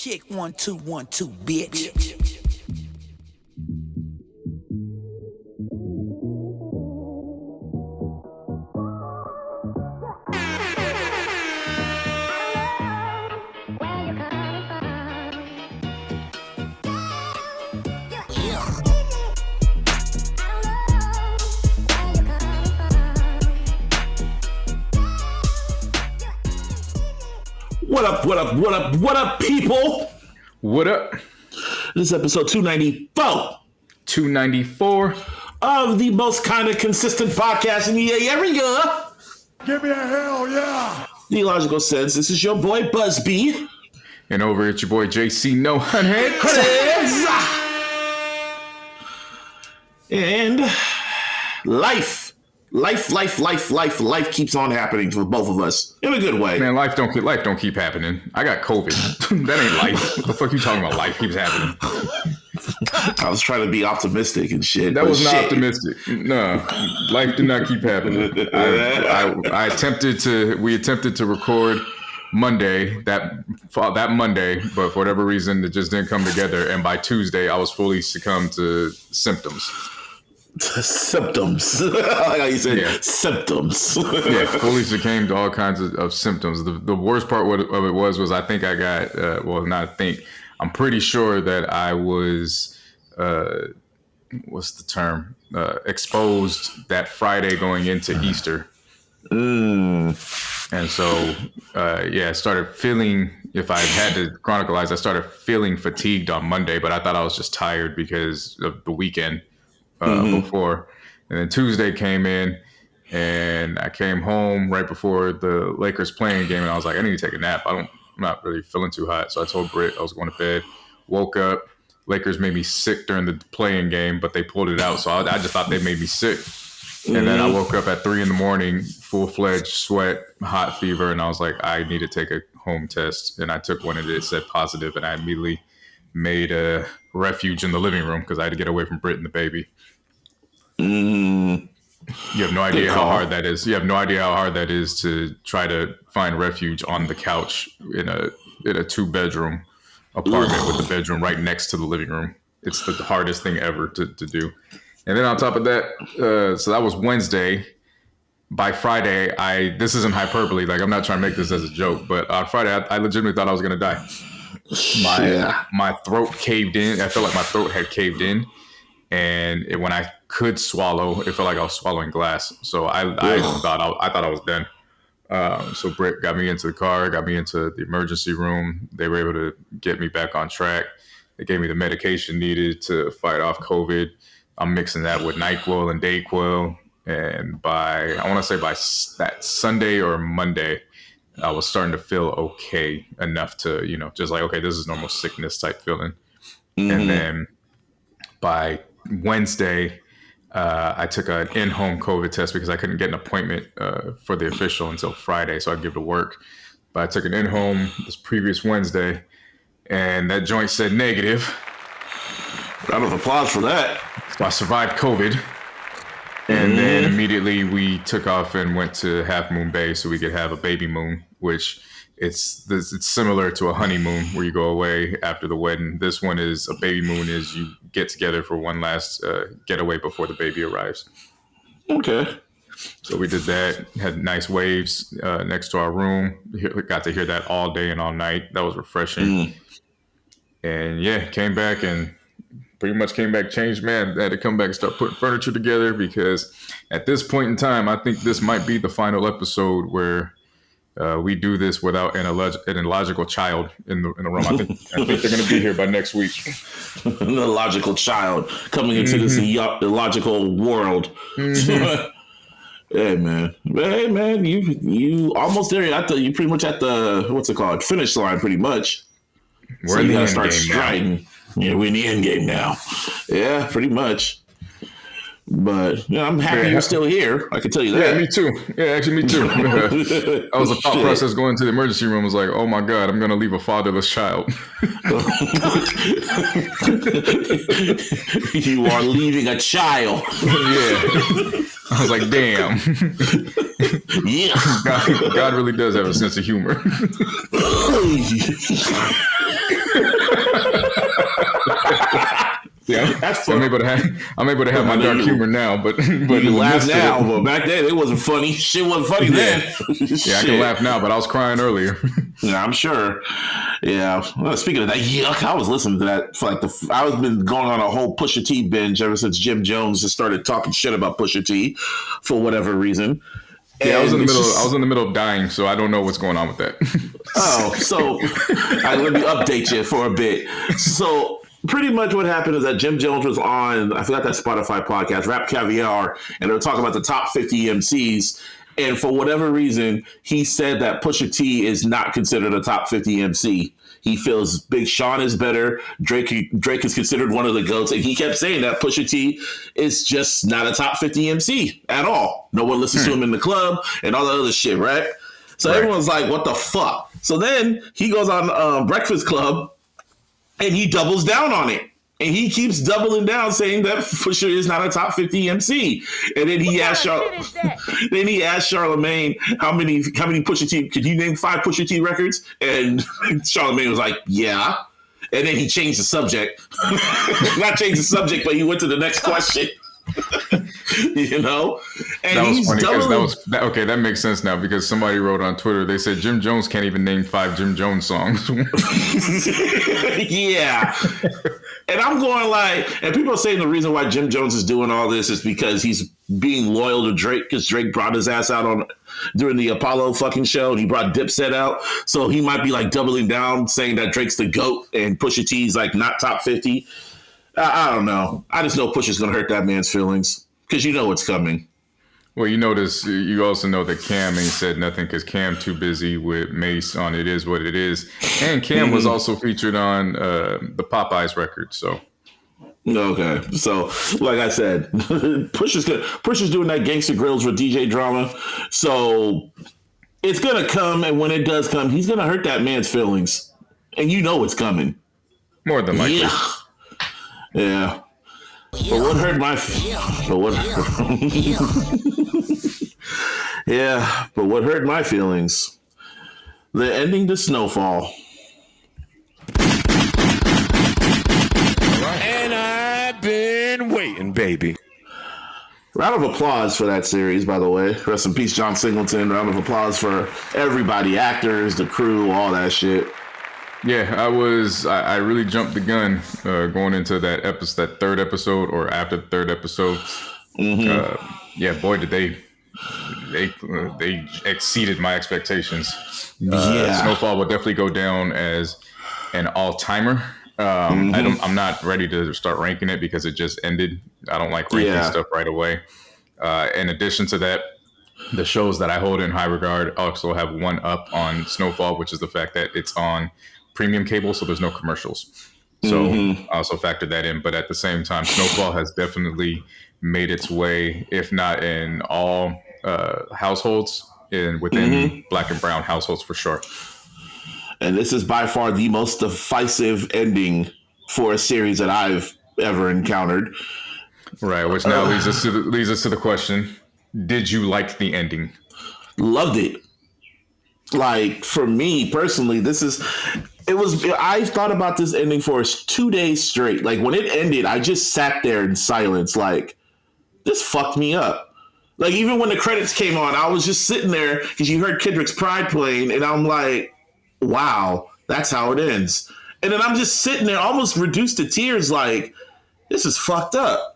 Check 1 2 1 2, bitch. What up, people? What up? This is episode 294. 294 of the most kind of consistent podcast in the area. Give me a hell yeah. The iLLogical says, this is your boy Busby. And over at your boy JC No Hunthead. And life keeps on happening for both of us in a good way. Man, life don't keep happening. I got COVID. That ain't life. What the fuck you talking about? Life keeps happening. I was trying to be optimistic and shit. That was not optimistic. No, life did not keep happening. We attempted to record Monday, that Monday, but for whatever reason, it just didn't come together. And by Tuesday, I was fully succumbed to symptoms. Symptoms. Like how you said symptoms. Yeah, fully succumbed to all kinds of symptoms. The worst part of it was I think I got, I'm pretty sure that I was, exposed that Friday going into Easter. And so, I started feeling, if I had to chronicleize, I started feeling fatigued on Monday, but I thought I was just tired because of the weekend. Before, and then Tuesday came in, and I came home right before the Lakers playing game, and I was like, I need to take a nap. I'm not really feeling too hot, so I told Britt I was going to bed. Woke up, Lakers made me sick during the playing game, but they pulled it out, so I just thought they made me sick. And then I woke up at 3 a.m, full-fledged sweat, hot fever, and I was like, I need to take a home test, and I took one, and it said positive, and I immediately made a refuge in the living room because I had to get away from Britt and the baby. You have no idea how hard that is. You have no idea how hard that is to try to find refuge on the couch in a 2-bedroom apartment with the bedroom right next to the living room. It's the hardest thing ever to do. And then on top of that, so that was Wednesday. By Friday, this isn't hyperbole. Like, I'm not trying to make this as a joke, but on Friday, I legitimately thought I was going to die. My throat caved in. I felt like my throat had caved in. And when I could swallow, it felt like I was swallowing glass. So I thought I was done. So Britt got me into the car, got me into the emergency room. They were able to get me back on track. They gave me the medication needed to fight off COVID. I'm mixing that with NyQuil and Dayquil. And by that Sunday or Monday, I was starting to feel okay enough to, just like, okay, this is normal sickness type feeling. And then by Wednesday, I took an in-home COVID test because I couldn't get an appointment for the official until Friday, so I'd give to work. But I took an in-home this previous Wednesday, and that joint said negative. Round of applause for that. So I survived COVID. And then immediately we took off and went to Half Moon Bay so we could have a baby moon, which it's similar to a honeymoon where you go away after the wedding. This one is a baby moon is you get together for one last getaway before the baby arrives. Okay. So we did that, had nice waves next to our room. Got to hear that all day and all night. That was refreshing. And came back and pretty much changed, man. I had to come back and start putting furniture together because at this point in time, I think this might be the final episode where we do this without an iLLogical child in the room. I think they're going to be here by next week. An iLLogical child coming into this iLLogical world. Hey man, you almost there. You pretty much at the finish line, pretty much. We're in the end game now. Yeah, we're in the end game now. Yeah, pretty much. But I'm happy you're still here. I can tell you that. Yeah, me too. Yeah, actually, me too. That was a thought process going to the emergency room. I was like, oh my God, I'm going to leave a fatherless child. You are leaving a child. Yeah. I was like, damn. Yeah. God really does have a sense of humor. Yeah, That's I'm funny. able to have my dark humor now, but You laugh now, but back then it wasn't funny. Shit wasn't funny then. Yeah, I can laugh now, but I was crying earlier. Yeah, I'm sure. Yeah. Well, speaking of that, yuck, I was listening to that for like I was been going on a whole Pusha T binge ever since Jim Jones just started talking shit about Pusha T for whatever reason. Yeah, I was in the middle of dying, so I don't know what's going on with that. Oh, so let me update you for a bit. So pretty much what happened is that Jim Jones was on, I forgot that Spotify podcast, Rap Caviar, and they were talking about the top 50 MCs. And for whatever reason, he said that Pusha T is not considered a top 50 MC. He feels Big Sean is better. Drake is considered one of the GOATs. And he kept saying that Pusha T is just not a top 50 MC at all. No one listens to him in the club and all that other shit, right? So everyone's like, what the fuck? So then he goes on Breakfast Club and he doubles down on it. And he keeps doubling down, saying that Pusha is not a top 50 MC. And then he asked Charlemagne how many Pusha T, could you name 5 Pusha T records? And Charlemagne was like, yeah. And then he changed the subject. Not changed the subject, but he went to the next question. You know, and that was funny because that makes sense now because somebody wrote on Twitter, they said Jim Jones can't even name 5 Jim Jones songs. Yeah. And I'm going like, and people are saying the reason why Jim Jones is doing all this is because he's being loyal to Drake because Drake brought his ass out during the Apollo fucking show and he brought Dipset out. So he might be like doubling down saying that Drake's the GOAT and Pusha T's like not top 50. I don't know. I just know Pusha's going to hurt that man's feelings because you know what's coming. Well, you also know that Cam ain't said nothing because Cam too busy with Mace on It Is What It Is. And Cam was also featured on the Popeyes record. So, okay. So, like I said, Pusha's doing that Gangsta Grills with DJ Drama. So, it's going to come. And when it does come, he's going to hurt that man's feelings. And you know it's coming. More than likely. Yeah. But what hurt my but what hurt my feelings? The ending to Snowfall. And I've been waiting, baby. Round of applause for that series, by the way. Rest in peace, John Singleton. Round of applause for everybody, actors, the crew, all that shit. Yeah, I really jumped the gun going into that third episode or after the third episode. Mm-hmm. Yeah, boy, did they exceeded my expectations. Snowfall will definitely go down as an all-timer. I'm not ready to start ranking it because it just ended. I don't like ranking stuff right away. In addition to that, the shows that I hold in high regard also have one up on Snowfall, which is the fact that it's on premium cable, so there's no commercials. So I also factored that in. But at the same time, Snowfall has definitely made its way, if not in all households, within Black and brown households for sure. And this is by far the most divisive ending for a series that I've ever encountered. Right, which now leads us to the question: did you like the ending? Loved it. Like, for me personally, I thought about this ending for 2 days straight. Like, when it ended, I just sat there in silence. Like, this fucked me up. Like, even when the credits came on, I was just sitting there because you heard Kendrick's Pride playing, and I'm like, wow, that's how it ends. And then I'm just sitting there almost reduced to tears like, this is fucked up.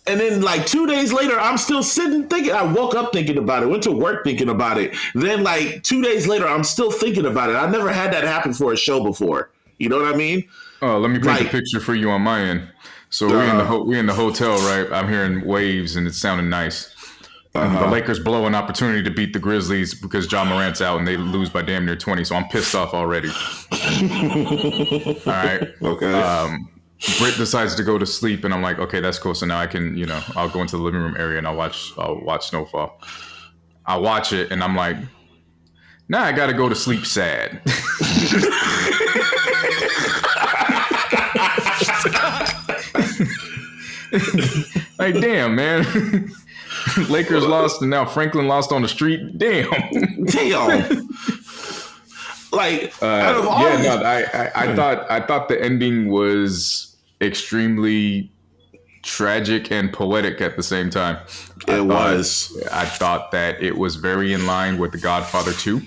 And then like 2 days later, I'm still sitting thinking. I woke up thinking about it, went to work thinking about it. Then like 2 days later, I'm still thinking about it. I never had that happen for a show before. You know what I mean? Oh, let me paint the picture for you on my end. So we're in the hotel, right? I'm hearing waves and it's sounding nice. The Lakers blow an opportunity to beat the Grizzlies because John Morant's out and they lose by damn near 20. So I'm pissed off already. All right. Okay. Britt decides to go to sleep, and I'm like, okay, that's cool. So now I can, I'll go into the living room area and I'll watch Snowfall. I watch it, and I'm like, now I got to go to sleep sad. Like, damn, man. Lakers lost, and now Franklin lost on the street. Damn. Like, I thought the ending was extremely tragic and poetic at the same time. I thought that it was very in line with The Godfather 2.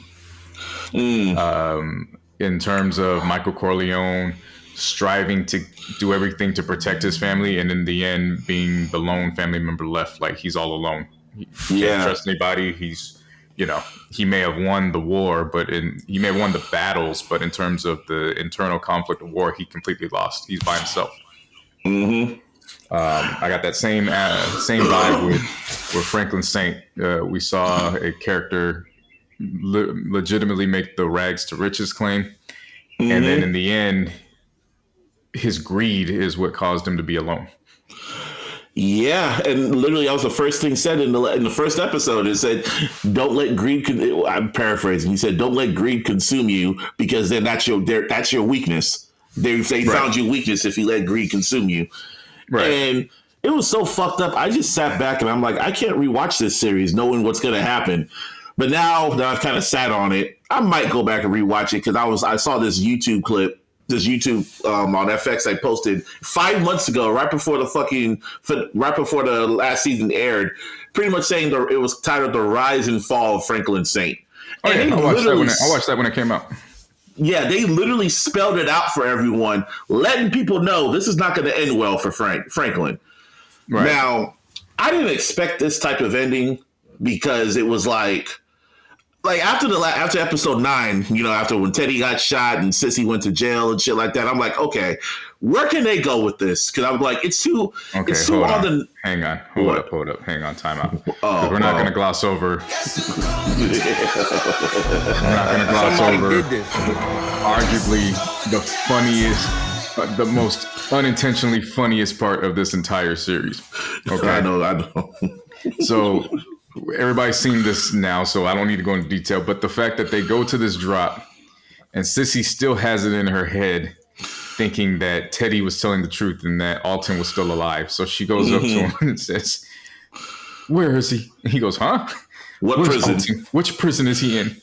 In terms of Michael Corleone striving to do everything to protect his family, and in the end being the lone family member left, like he's all alone. He can't trust anybody. He's, he may have won the war, he may have won the battles, but in terms of the internal conflict of war, he completely lost. He's by himself. Mm-hmm. I got that same vibe with Franklin Saint. We saw a character legitimately make the rags to riches claim, and then in the end, his greed is what caused him to be alone. Yeah, and literally, that was the first thing said in the first episode. It said, "Don't let greed." I'm paraphrasing. He said, "Don't let greed consume you, because then that's your weakness. They found your weakness if you let greed consume you." Right. And it was so fucked up. I just sat back and I'm like, I can't rewatch this series knowing what's going to happen. But now that I've kind of sat on it, I might go back and rewatch it, because I saw this YouTube clip. This YouTube on FX I posted 5 months ago, right before the last season aired, pretty much saying it was titled "The Rise and Fall of Franklin Saint." I watched that when it came out. Yeah, they literally spelled it out for everyone, letting people know this is not going to end well for Franklin. Right. Now, I didn't expect this type of ending, because it was like after episode 9, after when Teddy got shot and Sissy went to jail and shit like that, I'm like, okay, where can they go with this? Because I'm like, it's too on. Hang on, hold up, hang on, time out. We're not going to gloss over. Arguably the funniest, the most unintentionally funniest part of this entire series. Okay, I know. So everybody's seen this now, so I don't need to go into detail. But the fact that they go to this drop, and Sissy still has it in her head, thinking that Teddy was telling the truth and that Alton was still alive. So she goes up to him and says, "Where is he?" And he goes, "Huh? Where's prison? Alton? Which prison is he in?"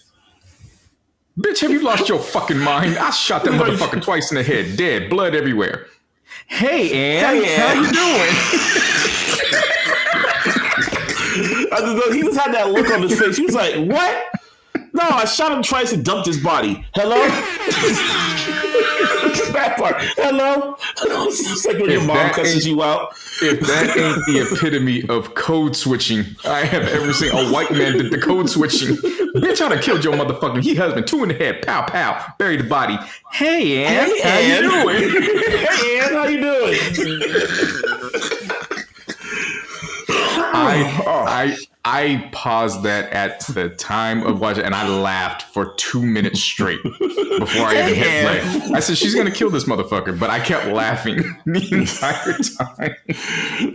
"Bitch, have you lost your fucking mind? I shot that motherfucker twice in the head, dead, blood everywhere." "Hey, Ann, how you doing?" He just had that look on his face. He was like, "What? No, I shot him twice and dumped his body. Hello?" Bad part. Hello? It's like when your mom cusses you out. If that ain't the epitome of code switching I have ever seen, a white man did the code switching. "Bitch, I'd have killed your motherfucking husband. 2 in the head. Pow, pow. Buried the body. Hey, Ann. How you doing?" "Hey, Ann, how you doing?" I paused that at the time of watching, and I laughed for 2 minutes straight before I even hit play. I said, she's gonna kill this motherfucker, but I kept laughing the entire time.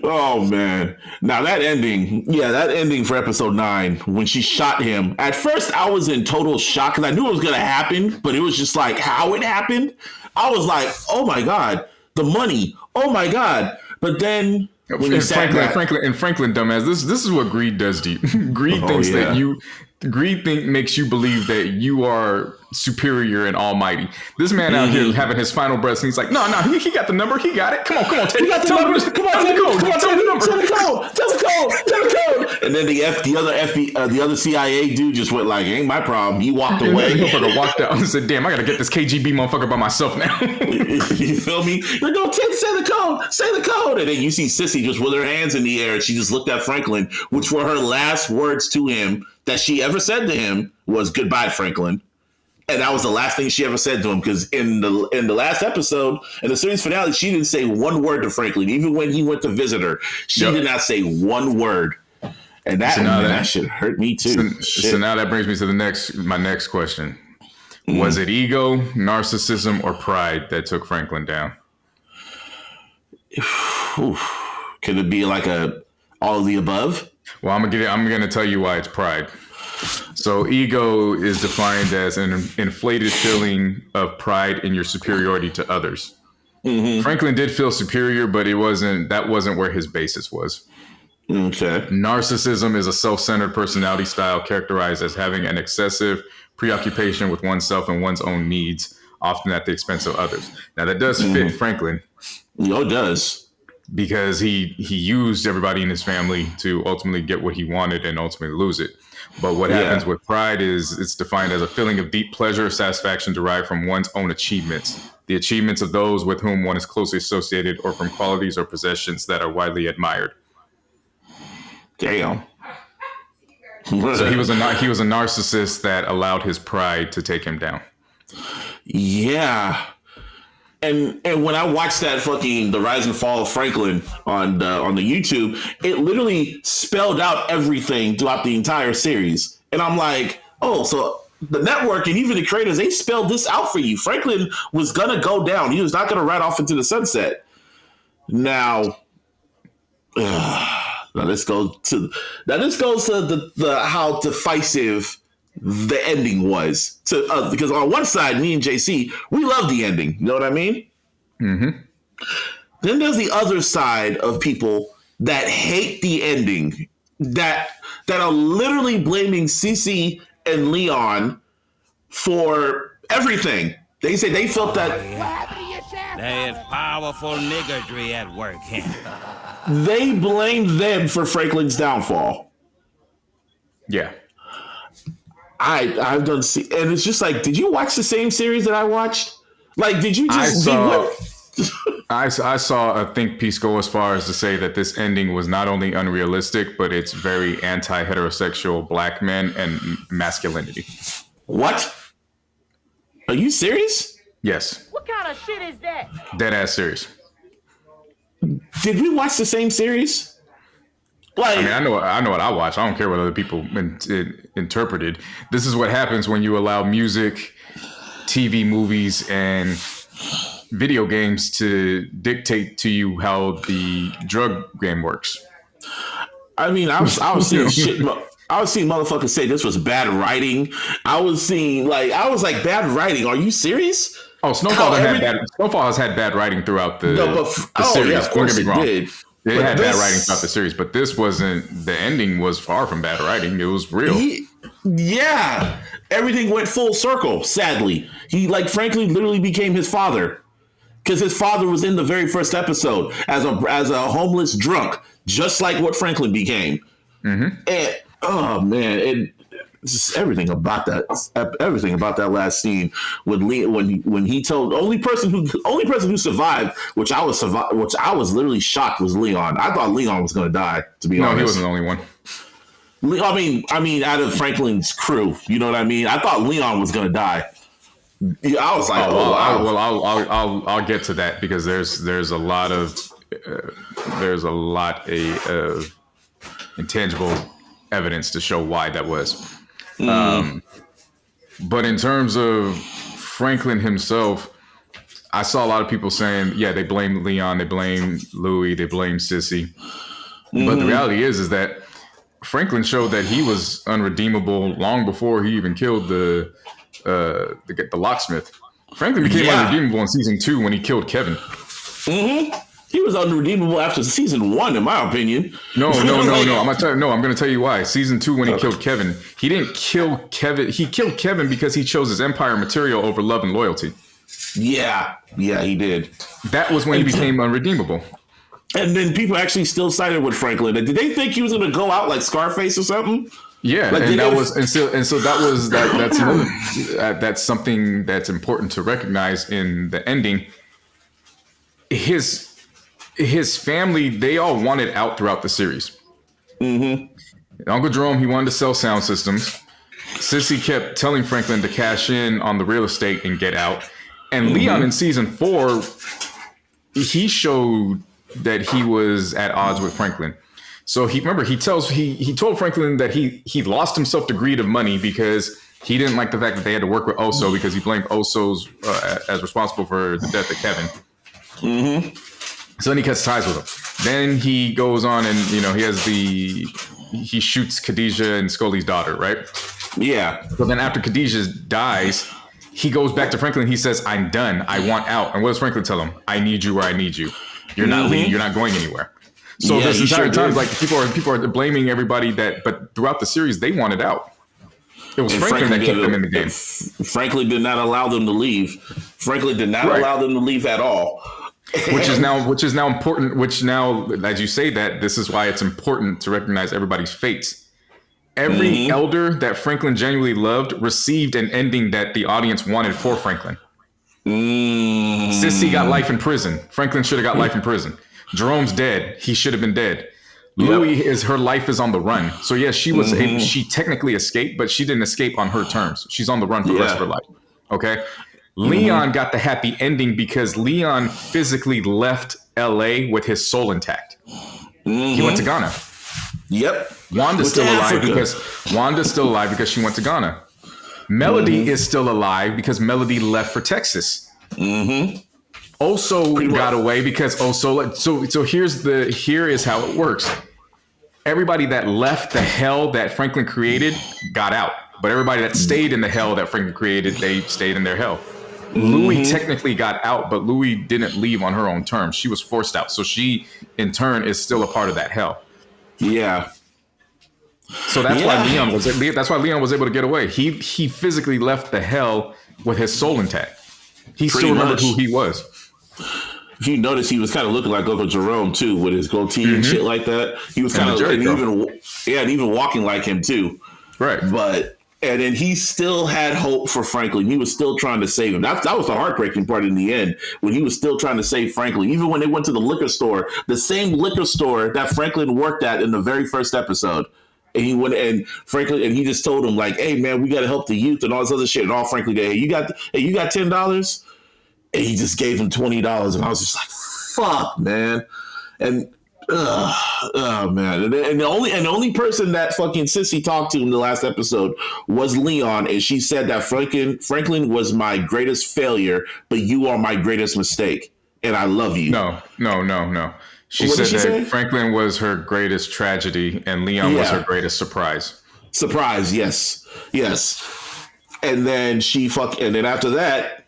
Oh man! Now that ending for episode 9, when she shot him. At first, I was in total shock, because I knew it was gonna happen, but it was just like how it happened. I was like, "Oh my god, the money! Oh my god!" But then. Franklin, dumbass, this is what greed does to you. Greed makes you believe that you are superior and almighty. This man out here having his final breaths, and he's like, no, he got the number, he got it. Come on, Teddy. Tell the code. And then the other CIA dude just went like, "Ain't my problem." He walked away. The motherfucker walked out and said, "Damn, I gotta get this KGB motherfucker by myself now." You feel me? Like, "No, Ted, say the code." And then you see Sissy just with her hands in the air, and she just looked at Franklin, which were her last words to him that she ever said to him was, "Goodbye, Franklin." And that was the last thing she ever said to him, because in the last episode, in the series finale, she didn't say one word to Franklin. Even when he went to visit her, she did not say one word. And that should hurt me too. So now that brings me to my next question. Was it ego, narcissism, or pride that took Franklin down? Could it be like all of the above? Well, I'm gonna tell you why it's pride. So ego is defined as an inflated feeling of pride in your superiority to others. Mm-hmm. Franklin did feel superior, but that wasn't where his basis was. Okay. Narcissism is a self-centered personality style characterized as having an excessive preoccupation with oneself and one's own needs, often at the expense of others. Now that does fit Franklin. It does. Because he used everybody in his family to ultimately get what he wanted and ultimately lose it. But what happens with pride is it's defined as a feeling of deep pleasure or satisfaction derived from one's own achievements, the achievements of those with whom one is closely associated, or from qualities or possessions that are widely admired. Damn. So he was a narcissist that allowed his pride to take him down. Yeah. And when I watched that fucking The Rise and Fall of Franklin on the YouTube, it literally spelled out everything throughout the entire series. And I'm like, oh, so the network and even the creators, they spelled this out for you. Franklin was gonna go down. He was not gonna ride off into the sunset. Now this goes to the how divisive the ending was because on one side, me and JC, we love the ending. You know what I mean? Mm-hmm. Then there's the other side of people that hate the ending, that are literally blaming Cece and Leon for everything. They say they felt that There's powerful niggardry at work here. They blamed them for Franklin's downfall. Yeah. I've done see, and it's just like, did you watch the same series that I watched? Like, did you just? I saw a think piece go as far as to say that this ending was not only unrealistic, but it's very anti-heterosexual black men and masculinity. What? Are you serious? Yes. What kind of shit is that? Dead ass serious. Did we watch the same series? Like, I mean, I know what I watch. I don't care what other people interpreted. This is what happens when you allow music, TV, movies, and video games to dictate to you how the drug game works. I mean, I was seeing shit. I was seeing motherfuckers say this was bad writing. I was like, bad writing. Are you serious? Oh, Snowfall has had bad writing throughout the series. Yeah, of course it did. It had bad writing throughout the series, but this wasn't. The ending was far from bad writing. It was real. Yeah, everything went full circle. Sadly, he Franklin literally became his father, because his father was in the very first episode as a homeless drunk, just like what Franklin became. Mm-hmm. And oh man, just everything about that last scene when he told the only person who survived, which I was literally shocked, was Leon. I thought Leon was going to die, to be honest. No, he wasn't the only one. I mean, out of Franklin's crew, you know what I mean? I thought Leon was going to die. Yeah, I was like, wow. I'll get to that, because there's a lot of intangible evidence to show why that was. But in terms of Franklin himself, I saw a lot of people saying, yeah, they blame Leon, they blame Louis, they blame Sissy. But the reality is that Franklin showed that he was unredeemable long before he even killed the locksmith. Franklin became unredeemable in season 2 when he killed Kevin. Mm-hmm. He was unredeemable after season 1, in my opinion. No. I'm going to tell you why. Season 2, when he killed Kevin, he didn't kill Kevin. He killed Kevin because he chose his empire material over love and loyalty. Yeah, he did. That was when he became unredeemable. And then people actually still sided with Franklin. Did they think he was going to go out like Scarface or something? Yeah, that's something that's important to recognize in the ending. His family, they all wanted out throughout the series. Mm-hmm. Uncle Jerome, he wanted to sell sound systems. Sissy kept telling Franklin to cash in on the real estate and get out. And Leon in season 4, he showed that he was at odds with Franklin. So he told Franklin that he lost himself to greed of money because he didn't like the fact that they had to work with Oso, because he blamed Oso's as responsible for the death of Kevin. Mm-hmm. So then he cuts ties with him. Then he goes on and, he shoots Khadijah and Scully's daughter, right? Yeah. So then after Khadijah dies, he goes back to Franklin. He says, I'm done. I want out. And what does Franklin tell him? I need you where I need you. You're not leaving. You're not going anywhere. So this entire time, people are blaming everybody but throughout the series, they wanted out. It was Franklin that kept them in the game. Franklin did not allow them to leave. Franklin did not allow them to leave at all. Which is now important. Which now, as you say that, this is why it's important to recognize everybody's fates. Every elder that Franklin genuinely loved received an ending that the audience wanted for Franklin. Sissy got life in prison. Franklin should have got life in prison. Jerome's dead. He should have been dead. Louis her life is on the run. So yes, she was she technically escaped, but she didn't escape on her terms. She's on the run for the rest of her life. Okay. Leon got the happy ending because Leon physically left LA with his soul intact. He went to Ghana. Yep. Wanda's still alive because she went to Ghana. Melody is still alive because Melody left for Texas. Also got away because here is how it works. Everybody that left the hell that Franklin created got out, but everybody that stayed in the hell that Franklin created, they stayed in their hell. Louis technically got out, but Louis didn't leave on her own terms. She was forced out, so she in turn is still a part of that hell. Yeah. So that's why Leon was able to get away. He physically left the hell with his soul intact. He still remembered who he was. If you notice, he was kind of looking like Uncle Jerome too, with his goatee and shit like that. He was kind of, even walking like him too. Right. And then he still had hope for Franklin. He was still trying to save him. That was the heartbreaking part in the end, when he was still trying to save Franklin. Even when they went to the liquor store, the same liquor store that Franklin worked at in the very first episode. And he went and Franklin, and he just told him like, "Hey man, we got to help the youth and all this other shit." And all Franklin did, you got $10? And he just gave him $20. And I was just like, fuck, man. And oh man. And the only person that fucking Sissy talked to in the last episode was Leon, and she said that Franklin was my greatest failure, but you are my greatest mistake, and I love you. No. She said that Franklin was her greatest tragedy, and Leon was her greatest surprise. Surprise, yes. And then and then after that.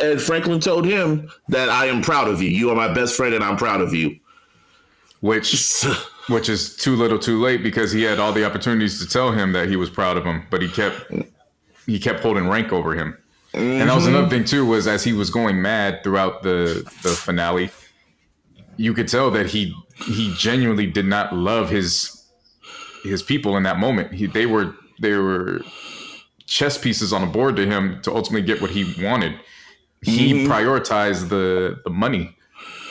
And Franklin told him that I am proud of you. You are my best friend, and I'm proud of you. Which is too little, too late, because he had all the opportunities to tell him that he was proud of him, but he kept holding rank over him. And that was another thing too, was as he was going mad throughout the finale, you could tell that he genuinely did not love his people in that moment. They were chess pieces on a board to him to ultimately get what he wanted. He prioritized the money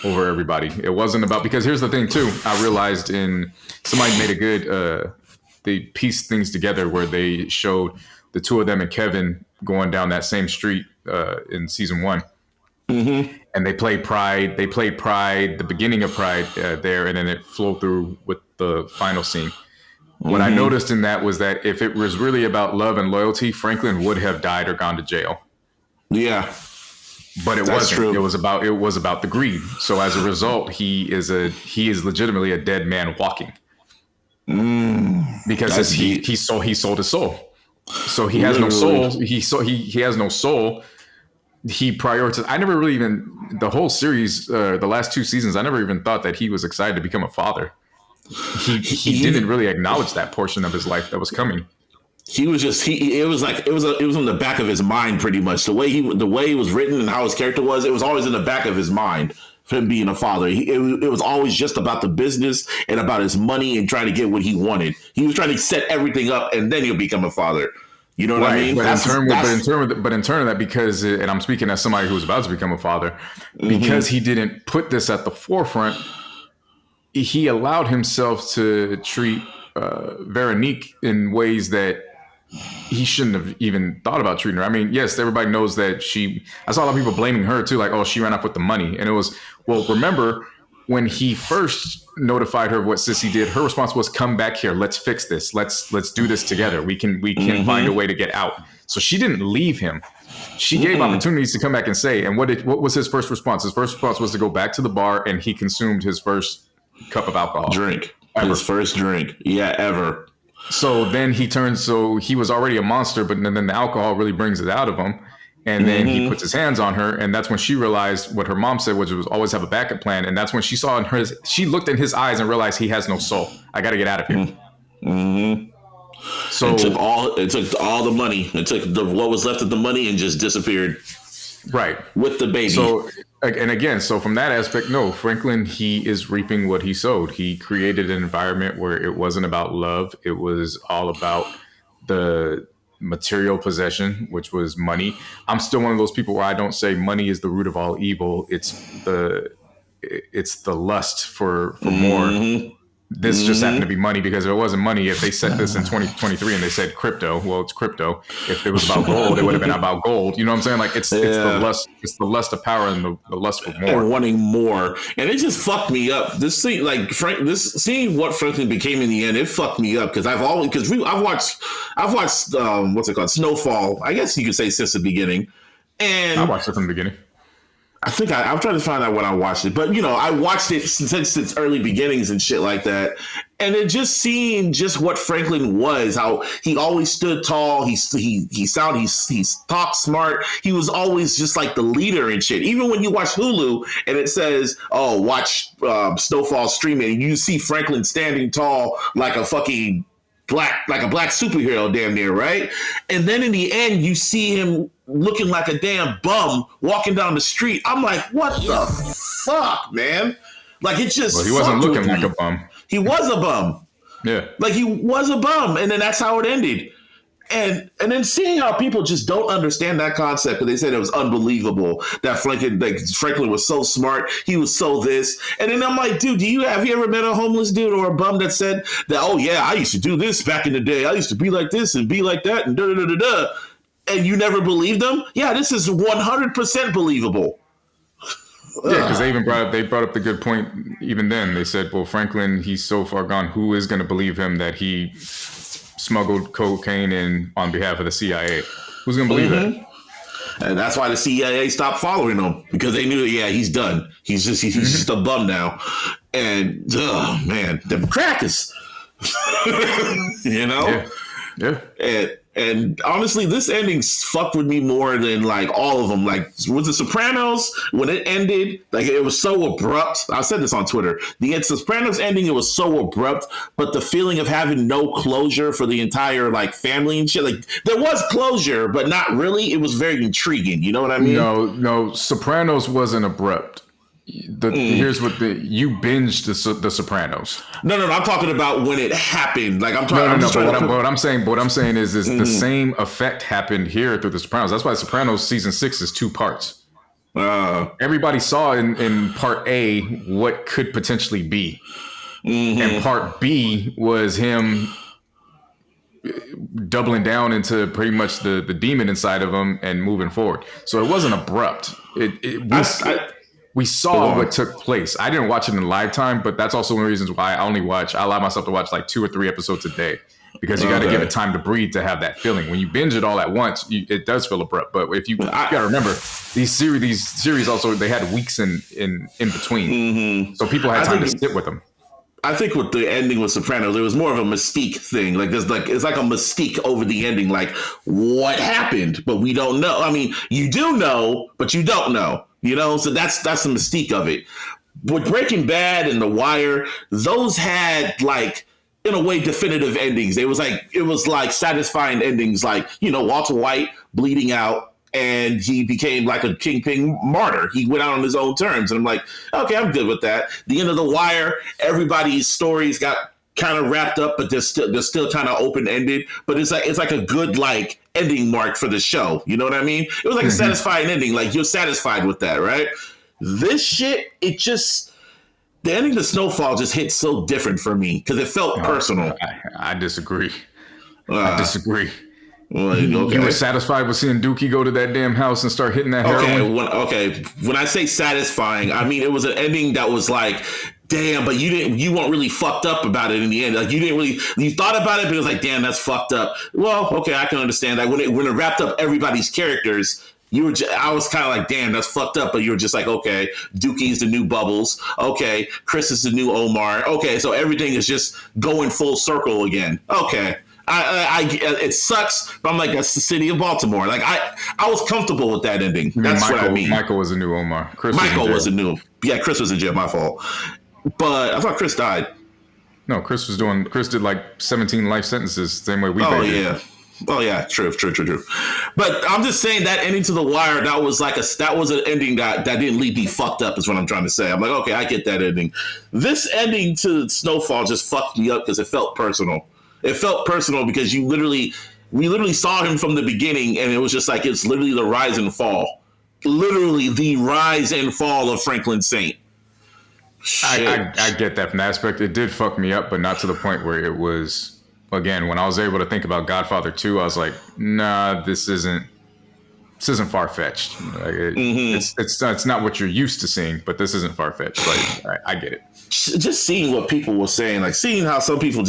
over everybody. It wasn't about, because here's the thing too, I realized somebody made a good, they pieced things together where they showed the two of them and Kevin going down that same street in season 1. And they played Pride, the beginning of Pride there, and then it flowed through with the final scene. What I noticed in that was that if it was really about love and loyalty, Franklin would have died or gone to jail. Yeah. But it wasn't. True. It was about the greed. So as a result, he is legitimately a dead man walking. Because he sold his soul. So he has no soul. He has no soul. He prioritized. I never really the whole series, the last 2 seasons, I never even thought that he was excited to become a father. He didn't really acknowledge that portion of his life that was coming. He was just it was in the back of his mind, pretty much. The way he was written and how his character was, it was always in the back of his mind for him being a father. It was always just about the business and about his money and trying to get what he wanted. He was trying to set everything up, and then he'll become a father. You know what I mean? But in turn of that, because, and I'm speaking as somebody who was about to become a father, because he didn't put this at the forefront, he allowed himself to treat Veronique in ways that he shouldn't have even thought about treating her. I mean, yes, everybody knows that I saw a lot of people blaming her too, like, oh, she ran off with the money. And it was, well, remember when he first notified her of what Sissy did, her response was, come back here. Let's fix this. Let's do this together. We can find a way to get out. So she didn't leave him. She gave opportunities to come back and say, and what was his first response? His first response was to go back to the bar, and he consumed his first cup of alcohol. Drink. Ever. His first drink. Yeah, ever. So then he was already a monster, but then the alcohol really brings it out of him. And then he puts his hands on her, and that's when she realized what her mom said, which was always have a backup plan. And that's when she she looked in his eyes and realized he has no soul. I got to get out of here. So it took all the money. It took what was left of the money and just disappeared. Right. With the baby. So, and again, so from that aspect, no, Franklin, he is reaping what he sowed. He created an environment where it wasn't about love. It was all about the material possession, which was money. I'm still one of those people where I don't say money is the root of all evil. It's the lust for more. This just happened to be money, because if it wasn't money, if they said this in 2023 and they said crypto, well, it's crypto. If it was about gold, it would have been about gold. You know what I'm saying? Like it's the lust of power and the lust for more. And wanting more. And it just fucked me up. This thing, like seeing what Franklin became in the end, it fucked me up because I've watched what's it called? Snowfall. I guess you could say since the beginning. And I watched it from the beginning. I think I'm trying to find out when I watched it, but I watched it since its early beginnings and shit like that. And it just seeing just what Franklin was, how he always stood tall. He talked smart. He was always just like the leader and shit. Even when you watch Hulu and it says, "Oh, watch Snowfall streaming," and you see Franklin standing tall like a fucking black superhero, damn near, right? And then in the end, you see him looking like a damn bum walking down the street. I'm like, what the fuck, man? Like, it just. Well, he wasn't looking like a bum. He was a bum. Yeah. Like, he was a bum, and then that's how it ended. And then seeing how people just don't understand that concept, because they said it was unbelievable that Franklin was so smart, he was so this, and then I'm like, dude, have you ever met a homeless dude or a bum that said that? Oh yeah, I used to do this back in the day. I used to be like this and be like that and da da da da da. And you never believed them? Yeah, this is 100% believable. Yeah, because they brought up the good point. Even then, they said, well, Franklin, he's so far gone. Who is going to believe him that he smuggled cocaine in on behalf of the CIA? Who's going to believe that? And that's why the CIA stopped following him, because they knew, yeah, he's done. He's just a bum now. And man, them crackers, Yeah. And honestly, this ending fucked with me more than like all of them. Like with The Sopranos, when it ended, like it was so abrupt. I said this on Twitter. The Sopranos ending, it was so abrupt, but the feeling of having no closure for the entire like family and shit. Like there was closure, but not really. It was very intriguing. You know what I mean? No. Sopranos wasn't abrupt. Here's what you binged the Sopranos. No. I'm talking about when it happened. Like I'm talking. What I'm saying is the same effect happened here through the Sopranos. That's why Sopranos season 6 is 2 parts. Everybody saw in part A what could potentially be, and part B was him doubling down into pretty much the demon inside of him and moving forward. So it wasn't abrupt. We saw what took place. I didn't watch it in live time, but that's also one of the reasons why I allow myself to watch like 2 or 3 episodes a day, because you got to give it time to breathe to have that feeling. When you binge it all at once, it does feel abrupt. But if you got to remember, these series also, they had weeks in between, so people had time to sit with them. I think with the ending with Sopranos, there was more of a mystique thing. Like it's like a mystique over the ending. Like what happened, but we don't know. I mean, you do know, but you don't know. So that's the mystique of it. With Breaking Bad and The Wire, those had like, in a way, definitive endings. It was like satisfying endings, like, Walter White bleeding out and he became like a kingpin martyr. He went out on his own terms. And I'm like, okay, I'm good with that. The end of The Wire, everybody's stories got kind of wrapped up, but they're still kind of open-ended. But it's like a good like ending mark for the show. You know what I mean? It was like a satisfying ending. Like you're satisfied with that, right? This shit, the ending to Snowfall just hit so different for me because it felt personal. I disagree. I disagree. Well, okay. You were satisfied with seeing Dookie go to that damn house and start hitting that heroin? When I say satisfying, I mean it was an ending that was like, damn, but you weren't really fucked up about it in the end. Like you thought about it, but it was like, damn, that's fucked up. Well, okay, I can understand that. When it wrapped up everybody's characters, I was kind of like, damn, that's fucked up. But you were just like, okay, Dookie's the new Bubbles. Okay, Chris is the new Omar. Okay, so everything is just going full circle again. Okay. It sucks, but I'm like, that's the city of Baltimore. Like I was comfortable with that ending. That's what I mean. Michael was a new Omar. Chris was a new. Yeah, Chris was in jail. My fault. But I thought Chris died. No, Chris did like 17 life sentences, same way we did. Yeah. Oh yeah, true. But I'm just saying that ending to The Wire, that was an ending that didn't leave me fucked up, is what I'm trying to say. I'm like, okay, I get that ending. This ending to Snowfall just fucked me up because it felt personal. It felt personal because we literally saw him from the beginning, and it was just like, it's literally the rise and fall. Literally the rise and fall of Franklin Saint. I get that from that aspect. It did fuck me up, but not to the point where it was, again, when I was able to think about Godfather 2, I was like, nah, this isn't far-fetched. Like it's not what you're used to seeing, but this isn't far-fetched. Like, I get it. Just seeing what people were saying, like seeing how some people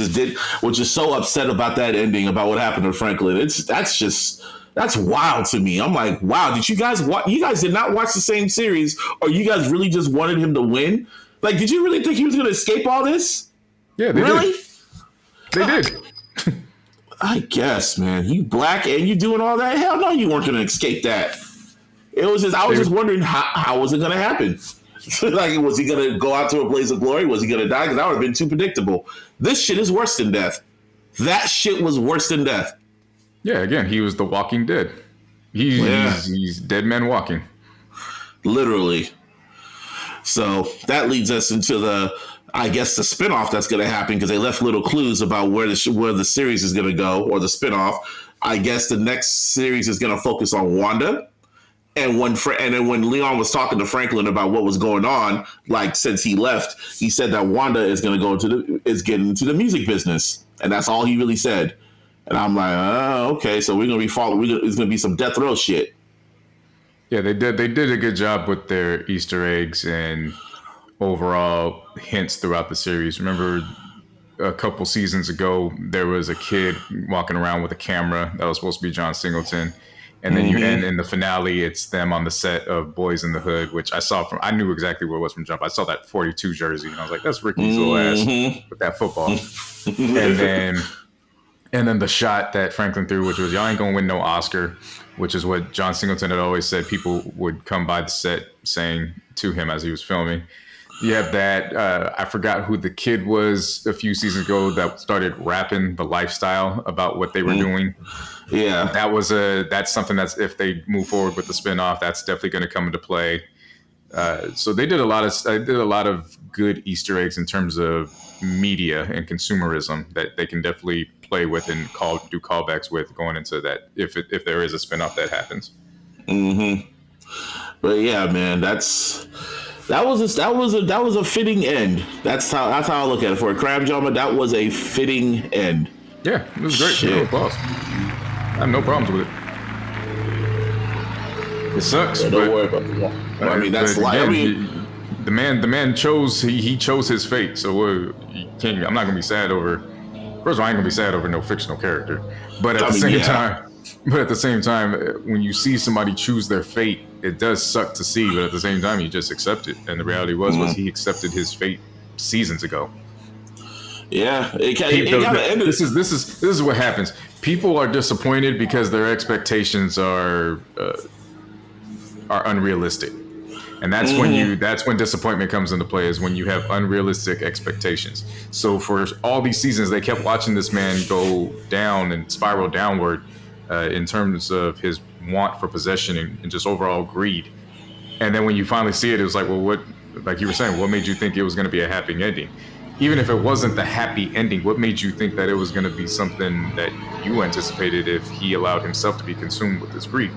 were just so upset about that ending, about what happened to Franklin. That's wild to me. I'm like, wow, did you guys did not watch the same series, or you guys really just wanted him to win? Like, did you really think he was going to escape all this? Yeah, they did. They did. I guess, man. You black and you doing all that? Hell no, you weren't going to escape that. I was just wondering how was it going to happen? Like, was he going to go out to a blaze of glory? Was he going to die? Because that would have been too predictable. This shit is worse than death. That shit was worse than death. Yeah, again, he was the Walking Dead. He's dead man walking. Literally. So that leads us into the spinoff that's going to happen, because they left little clues about where the series is going to go, or the spinoff. I guess the next series is going to focus on Wanda. And then when Leon was talking to Franklin about what was going on, like since he left, he said that Wanda is going to getting into the music business, and that's all he really said. And I'm like, oh, okay, so we're going to be it's going to be some death row shit. Yeah, they did a good job with their Easter eggs and overall hints throughout the series. Remember a couple seasons ago, there was a kid walking around with a camera that was supposed to be John Singleton. And then you end in the finale, it's them on the set of Boys in the Hood, which I knew exactly where it was from jump. I saw that 42 jersey, and I was like, that's Ricky's little ass with that football. And then the shot that Franklin threw, which was, y'all ain't gonna win no Oscar, which is what John Singleton had always said. People would come by the set saying to him as he was filming. You have that, I forgot who the kid was a few seasons ago that started rapping the lifestyle about what they were doing. Yeah. That's something that's, if they move forward with the spinoff, that's definitely going to come into play. So they did a lot of good Easter eggs in terms of media and consumerism that they can definitely play with and do callbacks with going into that, if there is a spinoff that happens. But yeah, man, that was a fitting end. That's how I look at it. For a crime drama, that was a fitting end. Yeah, it was great. Shit. Applause. I have no problems with it. It sucks. Yeah, don't worry about that. I mean, that's life. Again, the man chose. He chose his fate. So I'm not gonna be sad over. First of all, I ain't gonna be sad over no fictional character. But at the same time, when you see somebody choose their fate, it does suck to see. But at the same time, you just accept it. And the reality was he accepted his fate seasons ago. Yeah, it kind of ended. This is what happens. People are disappointed because their expectations are unrealistic, and that's when disappointment comes into play. Is when you have unrealistic expectations. So for all these seasons, they kept watching this man go down and spiral downward in terms of his want for possession and just overall greed. And then when you finally see it, it was like, well, what? Like you were saying, what made you think it was going to be a happy ending? Even if it wasn't the happy ending, what made you think that it was going to be something that you anticipated if he allowed himself to be consumed with this greed?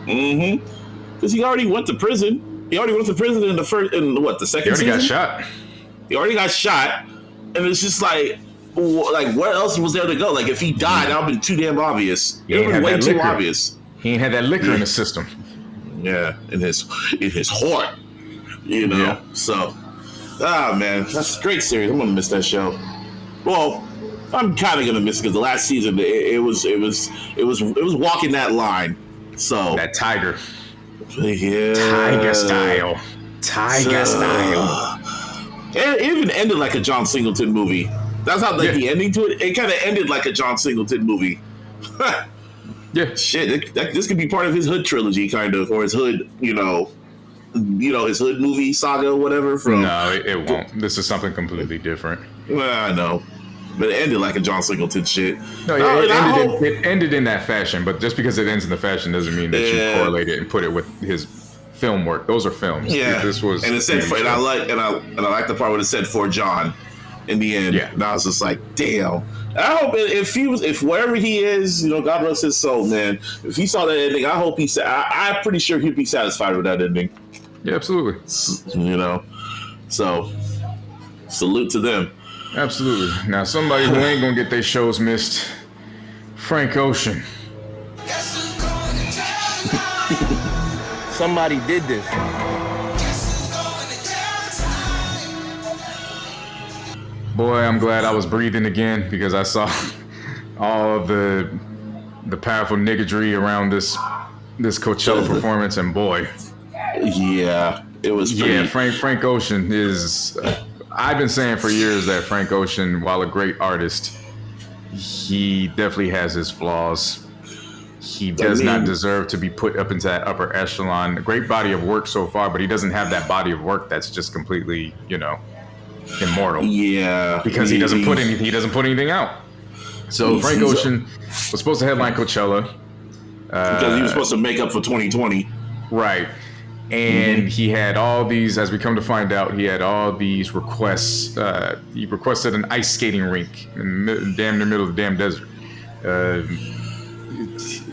Because he already went to prison. He already went to prison in the second season? He already got shot. He already got shot. And it's just like where else was there to go? Like, if he died, that would have been too damn obvious. It would have been way too obvious. He ain't had that liquor in his system. Yeah, in his heart. You know? Yeah. So... man, that's a great series. I'm gonna miss that show. Well, I'm kind of gonna miss it because the last season it was walking that line. So that tiger, yeah, tiger style. It even ended like a John Singleton movie. That's how the ending to it. It kind of ended like a John Singleton movie. Yeah, shit. This could be part of his Hood trilogy, kind of, or his Hood, his Hood movie saga or whatever. No, it won't. This is something completely different. Well, I know. But it ended like a John Singleton shit. No, it ended in that fashion, but just because it ends in the fashion doesn't mean that you correlate it and put it with his film work. Those are films. Yeah, this was, and it said, and I like the part where it said for John in the end. Yeah, and I was just like, damn. I hope if wherever he is, God rest his soul, man. If he saw that ending, I hope I'm pretty sure he'd be satisfied with that ending. Yeah, absolutely. So salute to them. Absolutely. Now, somebody who ain't gonna get their shows missed, Frank Ocean. Somebody did this. Boy, I'm glad I was breathing again because I saw all of the powerful niggadry around this Coachella performance, and boy, yeah, it was pretty... Yeah, Frank Ocean is... I've been saying for years that Frank Ocean, while a great artist, he definitely has his flaws. He does not deserve to be put up into that upper echelon. A great body of work so far, but he doesn't have that body of work that's just completely, immortal. Yeah, because he doesn't put anything out. So Frank Ocean was supposed to headline Coachella because he was supposed to make up for 2020, right? And he had all these, as we come to find out, he had all these requests. He requested an ice skating rink in damn near middle of the damn desert.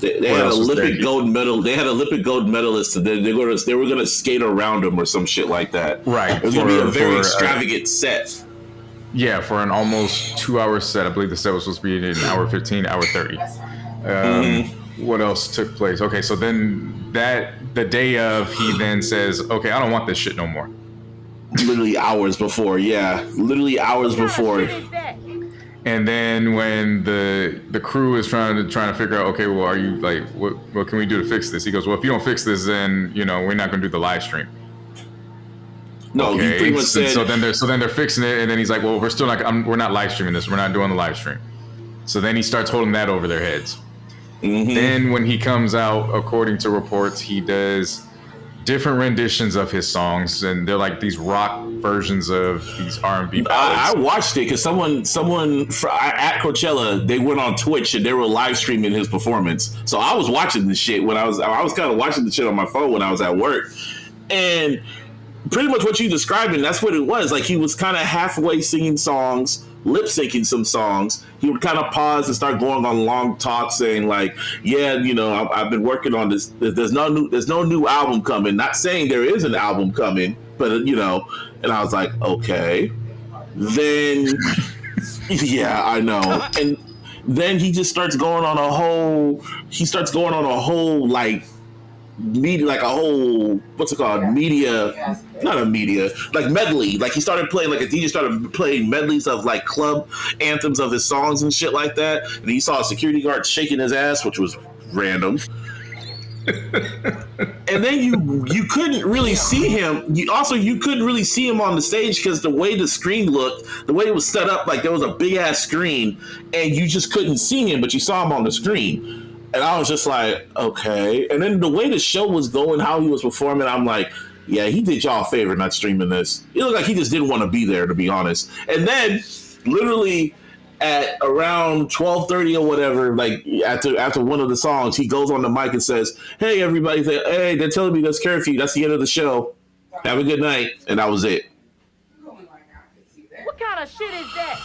They had an Olympic gold medal. They had Olympic gold medalists, and they were going to skate around him or some shit like that. Right. It was going to be a very extravagant set. Yeah, for an almost 2-hour set. I believe the set was supposed to be an hour 15, hour 30. What else took place? Okay, so then the day of, he then says, okay, I don't want this shit no more. Literally hours before, yeah. Literally hours before. And then when the crew is trying to figure out, okay, well, are you like, what can we do to fix this? He goes, well, if you don't fix this, then we're not going to do the live stream. No, okay. He pretty much said. So then they're fixing it, and then he's like, well, we're not live streaming this. We're not doing the live stream. So then he starts holding that over their heads. Then when he comes out, according to reports, he does different renditions of his songs, and they're like these rock versions of these R&B ballads. I watched it because someone at Coachella, they went on Twitch and they were live streaming his performance. So I was watching this shit when I was kind of watching the shit on my phone when I was at work, and pretty much what you describing, that's what it was. Like, he was kind of halfway singing songs, lip syncing some songs. He would kind of pause and start going on long talks saying like, yeah, I've been working on this. There's no new album coming. Not saying there is an album coming, but and I was like, okay. Then yeah, I know. And then he just starts going on a whole like media, like a whole, what's it called? Media, not a media, like medley. Like, he started playing, like a DJ started playing medleys of like club anthems of his songs and shit like that. And he saw a security guard shaking his ass, which was random. And then you couldn't really see him. You couldn't really see him on the stage because the way the screen looked, the way it was set up, like there was a big ass screen, and you just couldn't see him, but you saw him on the screen. And I was just like, okay. And then the way the show was going, how he was performing, I'm like, yeah, he did y'all a favor not streaming this. It looked like he just didn't want to be there, to be honest. And then, literally, at around 12:30 or whatever, like after one of the songs, he goes on the mic and says, hey, everybody, hey, they're telling me there's curfew. That's the end of the show. Have a good night. And that was it. What kind of shit is that?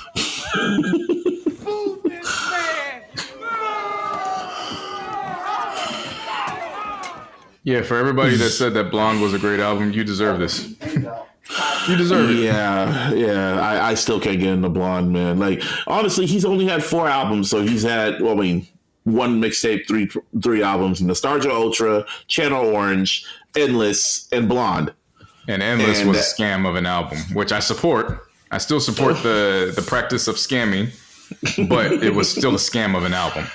Yeah, for everybody that said that Blonde was a great album, you deserve this. You deserve it. Yeah. I still can't get into Blonde, man. Like, honestly, he's only had 4 albums, so he's had, one mixtape, three albums: Nostalgia Ultra, Channel Orange, Endless, and Blonde. And Endless was a scam of an album, which I support. I still support the practice of scamming, but it was still a scam of an album.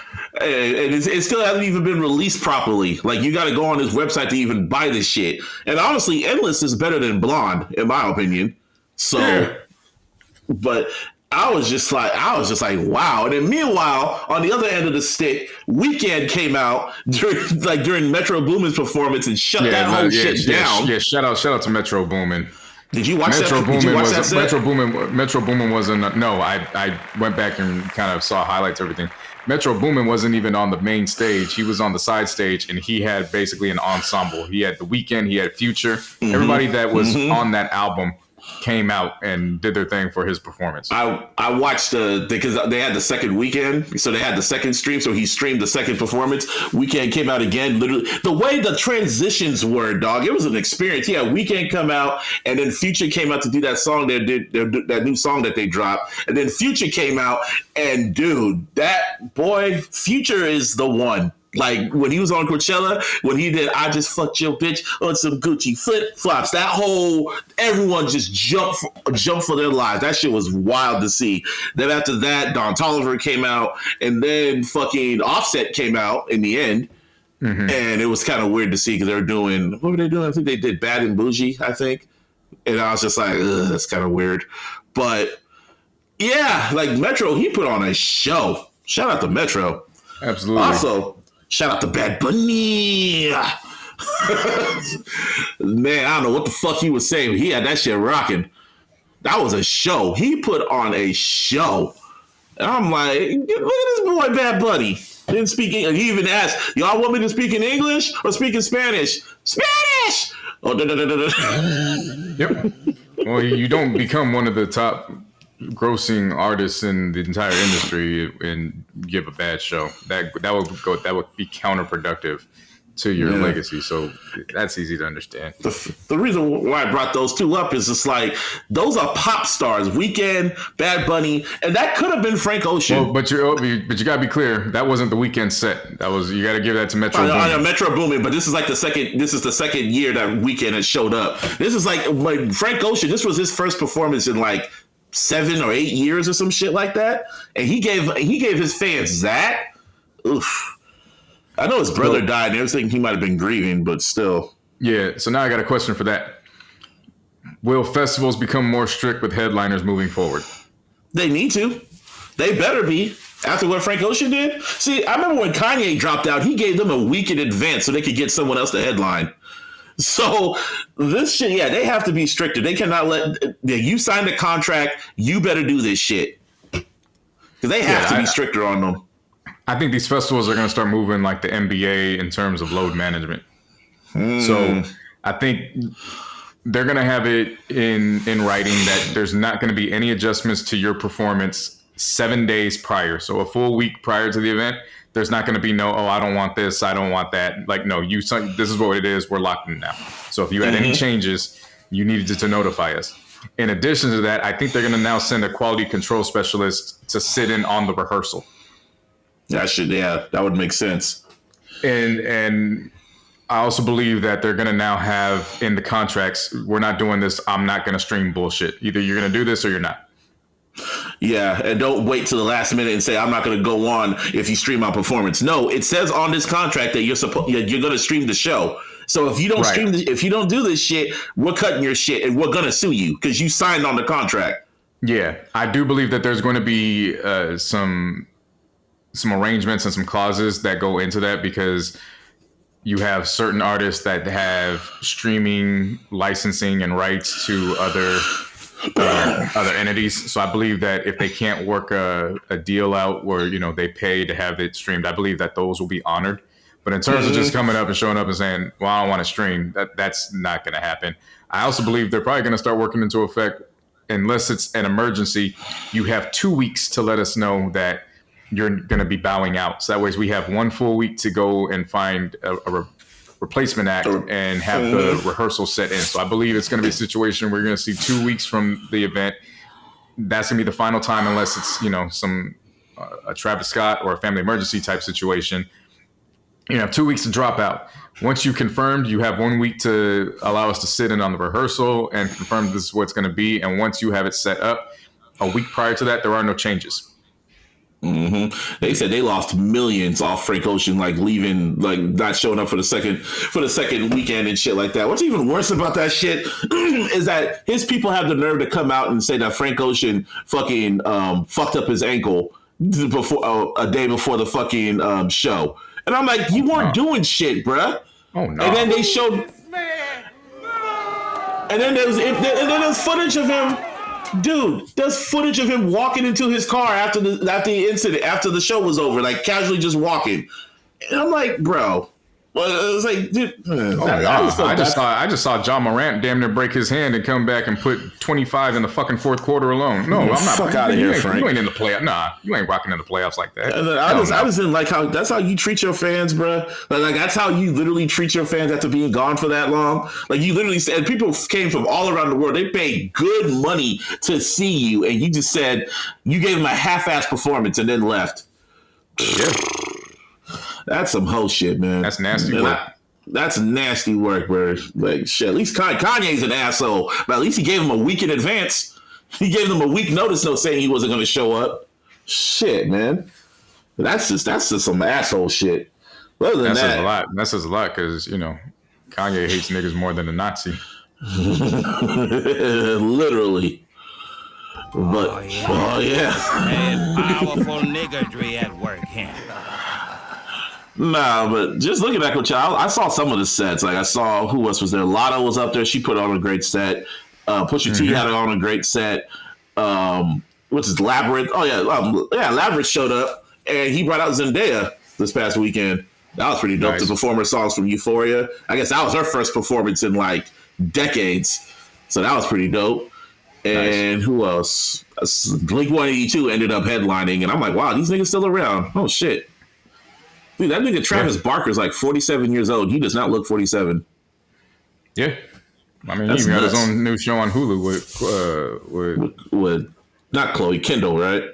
And it still hasn't even been released properly. Like, you got to go on his website to even buy this shit. And honestly, Endless is better than Blonde, in my opinion. So, yeah. But I was just like, wow. And then meanwhile, on the other end of the stick, Weeknd came out during Metro Boomin's performance and shut that whole shit down. Yeah, shout out to Metro Boomin. Did you watch that? Did you watch that set? Metro Boomin wasn't. No, I went back and kind of saw highlights, everything. Metro Boomin wasn't even on the main stage. He was on the side stage, and he had basically an ensemble. He had The Weeknd, he had Future. Mm-hmm. Everybody that was on that album came out and did their thing for his performance. I watched because they had the second weekend, so they had the second stream, so he streamed the second performance. Weekend came out again. Literally, the way the transitions were, dog, it was an experience. Yeah, Weekend come out, and then Future came out to do that song that new song that they dropped, and then Future came out, and dude, that boy, Future is the one. Like when he was on Coachella, when he did "I Just Fucked Your Bitch" on some Gucci flip flops, that whole everyone just jumped for their lives. That shit was wild to see. Then after that, Don Toliver came out, and then fucking Offset came out in the end, and it was kind of weird to see because they were doing what were they doing? I think they did "Bad and Bougie," I think, and I was just like, ugh, that's kind of weird. But yeah, like Metro, he put on a show. Shout out to Metro. Absolutely. Also, shout out to Bad Bunny. Man, I don't know what the fuck he was saying. He had that shit rocking. That was a show. He put on a show. And I'm like, look at this boy, Bad Bunny. Didn't speak English. He even asked, y'all want me to speak in English or speak in Spanish? Spanish! Oh, Yep. Well, you don't become one of the top grossing artists in the entire industry and give a bad show. That would be counterproductive to your legacy. So that's easy to understand. The reason why I brought those two up is just like those are pop stars. Weeknd, Bad Bunny, and that could have been Frank Ocean. Well, but you gotta be clear. That wasn't the Weeknd set. That was, you gotta give that to Metro Boomin. Metro Boomin. But this is like the second year that Weeknd has showed up. This is like Frank Ocean. This was his first performance in like 7 or 8 years or some shit like that, and he gave his fans that. Oof. I know his brother died and everything. He might have been grieving, but still. Yeah. So now I got a question for that. Will festivals become more strict with headliners moving forward? They need to. They better be. After what Frank Ocean did. See, I remember when Kanye dropped out, he gave them a week in advance so they could get someone else to headline. So this shit, yeah, they have to be stricter. They cannot you signed a contract, you better do this shit. Because they have to be stricter on them. I think these festivals are going to start moving like the NBA in terms of load management. So I think they're going to have it in writing that there's not going to be any adjustments to your performance 7 days prior. So a full week prior to the event, there's not going to be no, oh, I don't want this, I don't want that. Like, no, this is what it is. We're locked in now. So if you had any changes, you needed to notify us. In addition to that, I think they're going to now send a quality control specialist to sit in on the rehearsal. That would make sense. And I also believe that they're going to now have in the contracts, we're not doing this, I'm not going to stream bullshit. Either you're going to do this or you're not. Yeah, and don't wait till the last minute and say I'm not going to go on if you stream my performance. No, it says on this contract that you're going to stream the show. So if you don't if you don't do this shit, we're cutting your shit and we're going to sue you because you signed on the contract. Yeah, I do believe that there's going to be some arrangements and some clauses that go into that because you have certain artists that have streaming licensing and rights to other entities. So I believe that if they can't work a deal out where, they pay to have it streamed, I believe that those will be honored. But in terms of just coming up and showing up and saying, well, I don't want to stream, that's not going to happen. I also believe they're probably going to start working into effect, unless it's an emergency, you have 2 weeks to let us know that you're going to be bowing out. So that way we have 1 full week to go and find a replacement act and have the rehearsal set in. So I believe it's going to be a situation where you're going to see 2 weeks from the event. That's going to be the final time, unless it's, a Travis Scott or a family emergency type situation. You have 2 weeks to drop out. Once you confirmed, you have 1 week to allow us to sit in on the rehearsal and confirm this is what it's going to be. And once you have it set up, a week prior to that, there are no changes. They said they lost millions off Frank Ocean, like leaving, like not showing up for the second weekend and shit like that. What's even worse about that shit is that his people have the nerve to come out and say that Frank Ocean fucking fucked up his ankle before a day before the fucking show, and I'm like, you weren't doing shit, bruh. Oh no! And then they showed. And then there's footage of him. Dude, there's footage of him walking into his car after the incident, after the show was over, like casually just walking. And I'm like, bro. Well, it was like, dude. I just saw John Morant damn near break his hand and come back and put 25 in the fucking fourth quarter alone. No, I'm not. Fuck out of here, Frank. You ain't in the playoffs. Nah, you ain't rocking in the playoffs like that. I just didn't like how that's how you treat your fans, bro. Like that's how you literally treat your fans after being gone for that long. Like you literally said, people came from all around the world. They paid good money to see you, and you just said you gave them a half-ass performance and then left. Yeah. That's some hoe shit, man. That's nasty work. That's nasty work, bro. Like, shit, at least Kanye's an asshole, but at least he gave him a week in advance. He gave them a week notice note saying he wasn't going to show up. Shit, man. That's just some asshole shit. Other than that, that says a lot because, you know, Kanye hates niggas more than a Nazi. Literally. But, oh, yeah. There's powerful niggardry at work here. Nah, but just looking at Coachella, I saw some of the sets. Like I saw who else was there. Lotto was up there. She put on a great set. Pusha T had on a great set. What's his Labyrinth? Oh yeah, Labyrinth showed up and he brought out Zendaya this past weekend. That was pretty dope. Nice. To perform her songs from Euphoria. I guess that was her first performance in like decades. So that was pretty dope. And who else? Blink-182 ended up headlining, and I'm like, wow, these niggas still around. Oh shit. Dude, that nigga Travis Barker's like 47 years old. He does not look 47. Yeah. I mean, he even got his own new show on Hulu with not Chloe, Kendall, right?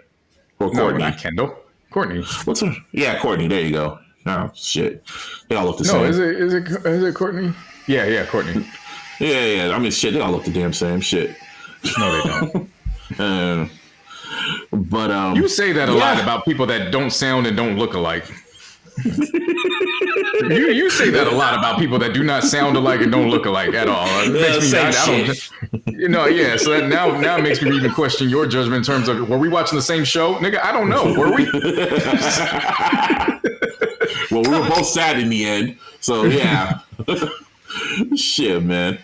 Or Courtney. No, not Kendall. Courtney. What's her? Yeah, Courtney. There you go. Oh, shit. They all look the same. No, is it Courtney? Yeah, Courtney. Yeah. I mean, shit, they all look the damn same. Shit. No, they don't. But you say that a lot about people that don't sound and don't look alike. you say that a lot about people that do not sound alike and don't look alike at all. It makes me, I don't, you know, yeah. So that now it makes me even question your judgment in terms of, were we watching the same show, nigga? I don't know. Were we? Well, we were both sad in the end. So yeah, shit, man.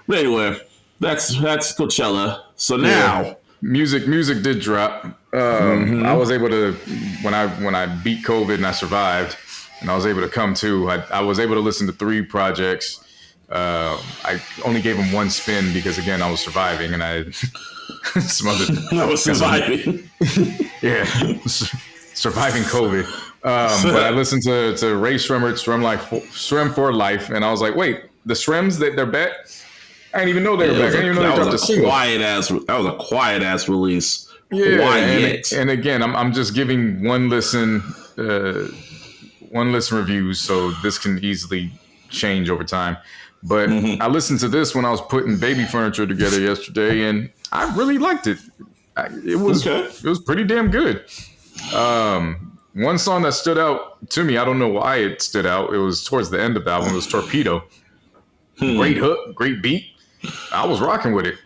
But anyway, that's Coachella. So now music did drop. I was able to when I beat COVID and I survived, and I was able to come to. I was able to listen to 3 projects. I only gave them one spin because again I was surviving and I had some other. I was surviving. Yeah, surviving COVID. But I listened to Ray Sremmurd, Sremm for Life, and I was like, wait, the Sremms they're back. I didn't even know they were back. I didn't even know they dropped a single. That was a quiet ass release. Yeah, and again, I'm just giving one listen reviews, so this can easily change over time. But I listened to this when I was putting baby furniture together yesterday, and I really liked it. It was pretty damn good. One song that stood out to me, I don't know why it stood out. It was towards the end of the album. It was Torpedo. Great hook, great beat. I was rocking with it.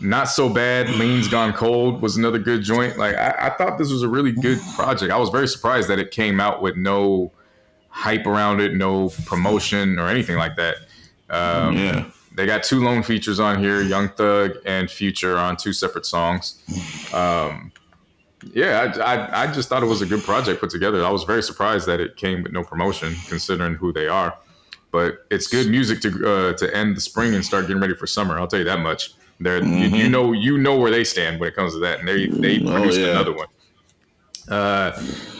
Not So Bad, Lean's Gone Cold was another good joint. Like I thought this was a really good project. I was very surprised that it came out with no hype around it, no promotion or anything like that. They got 2 lone features on here, Young Thug and Future on 2 separate songs. I just thought it was a good project put together. I was very surprised that it came with no promotion considering who they are. But it's good music to end the spring and start getting ready for summer. I'll tell you that much. You know where they stand when it comes to that, and they produced another one.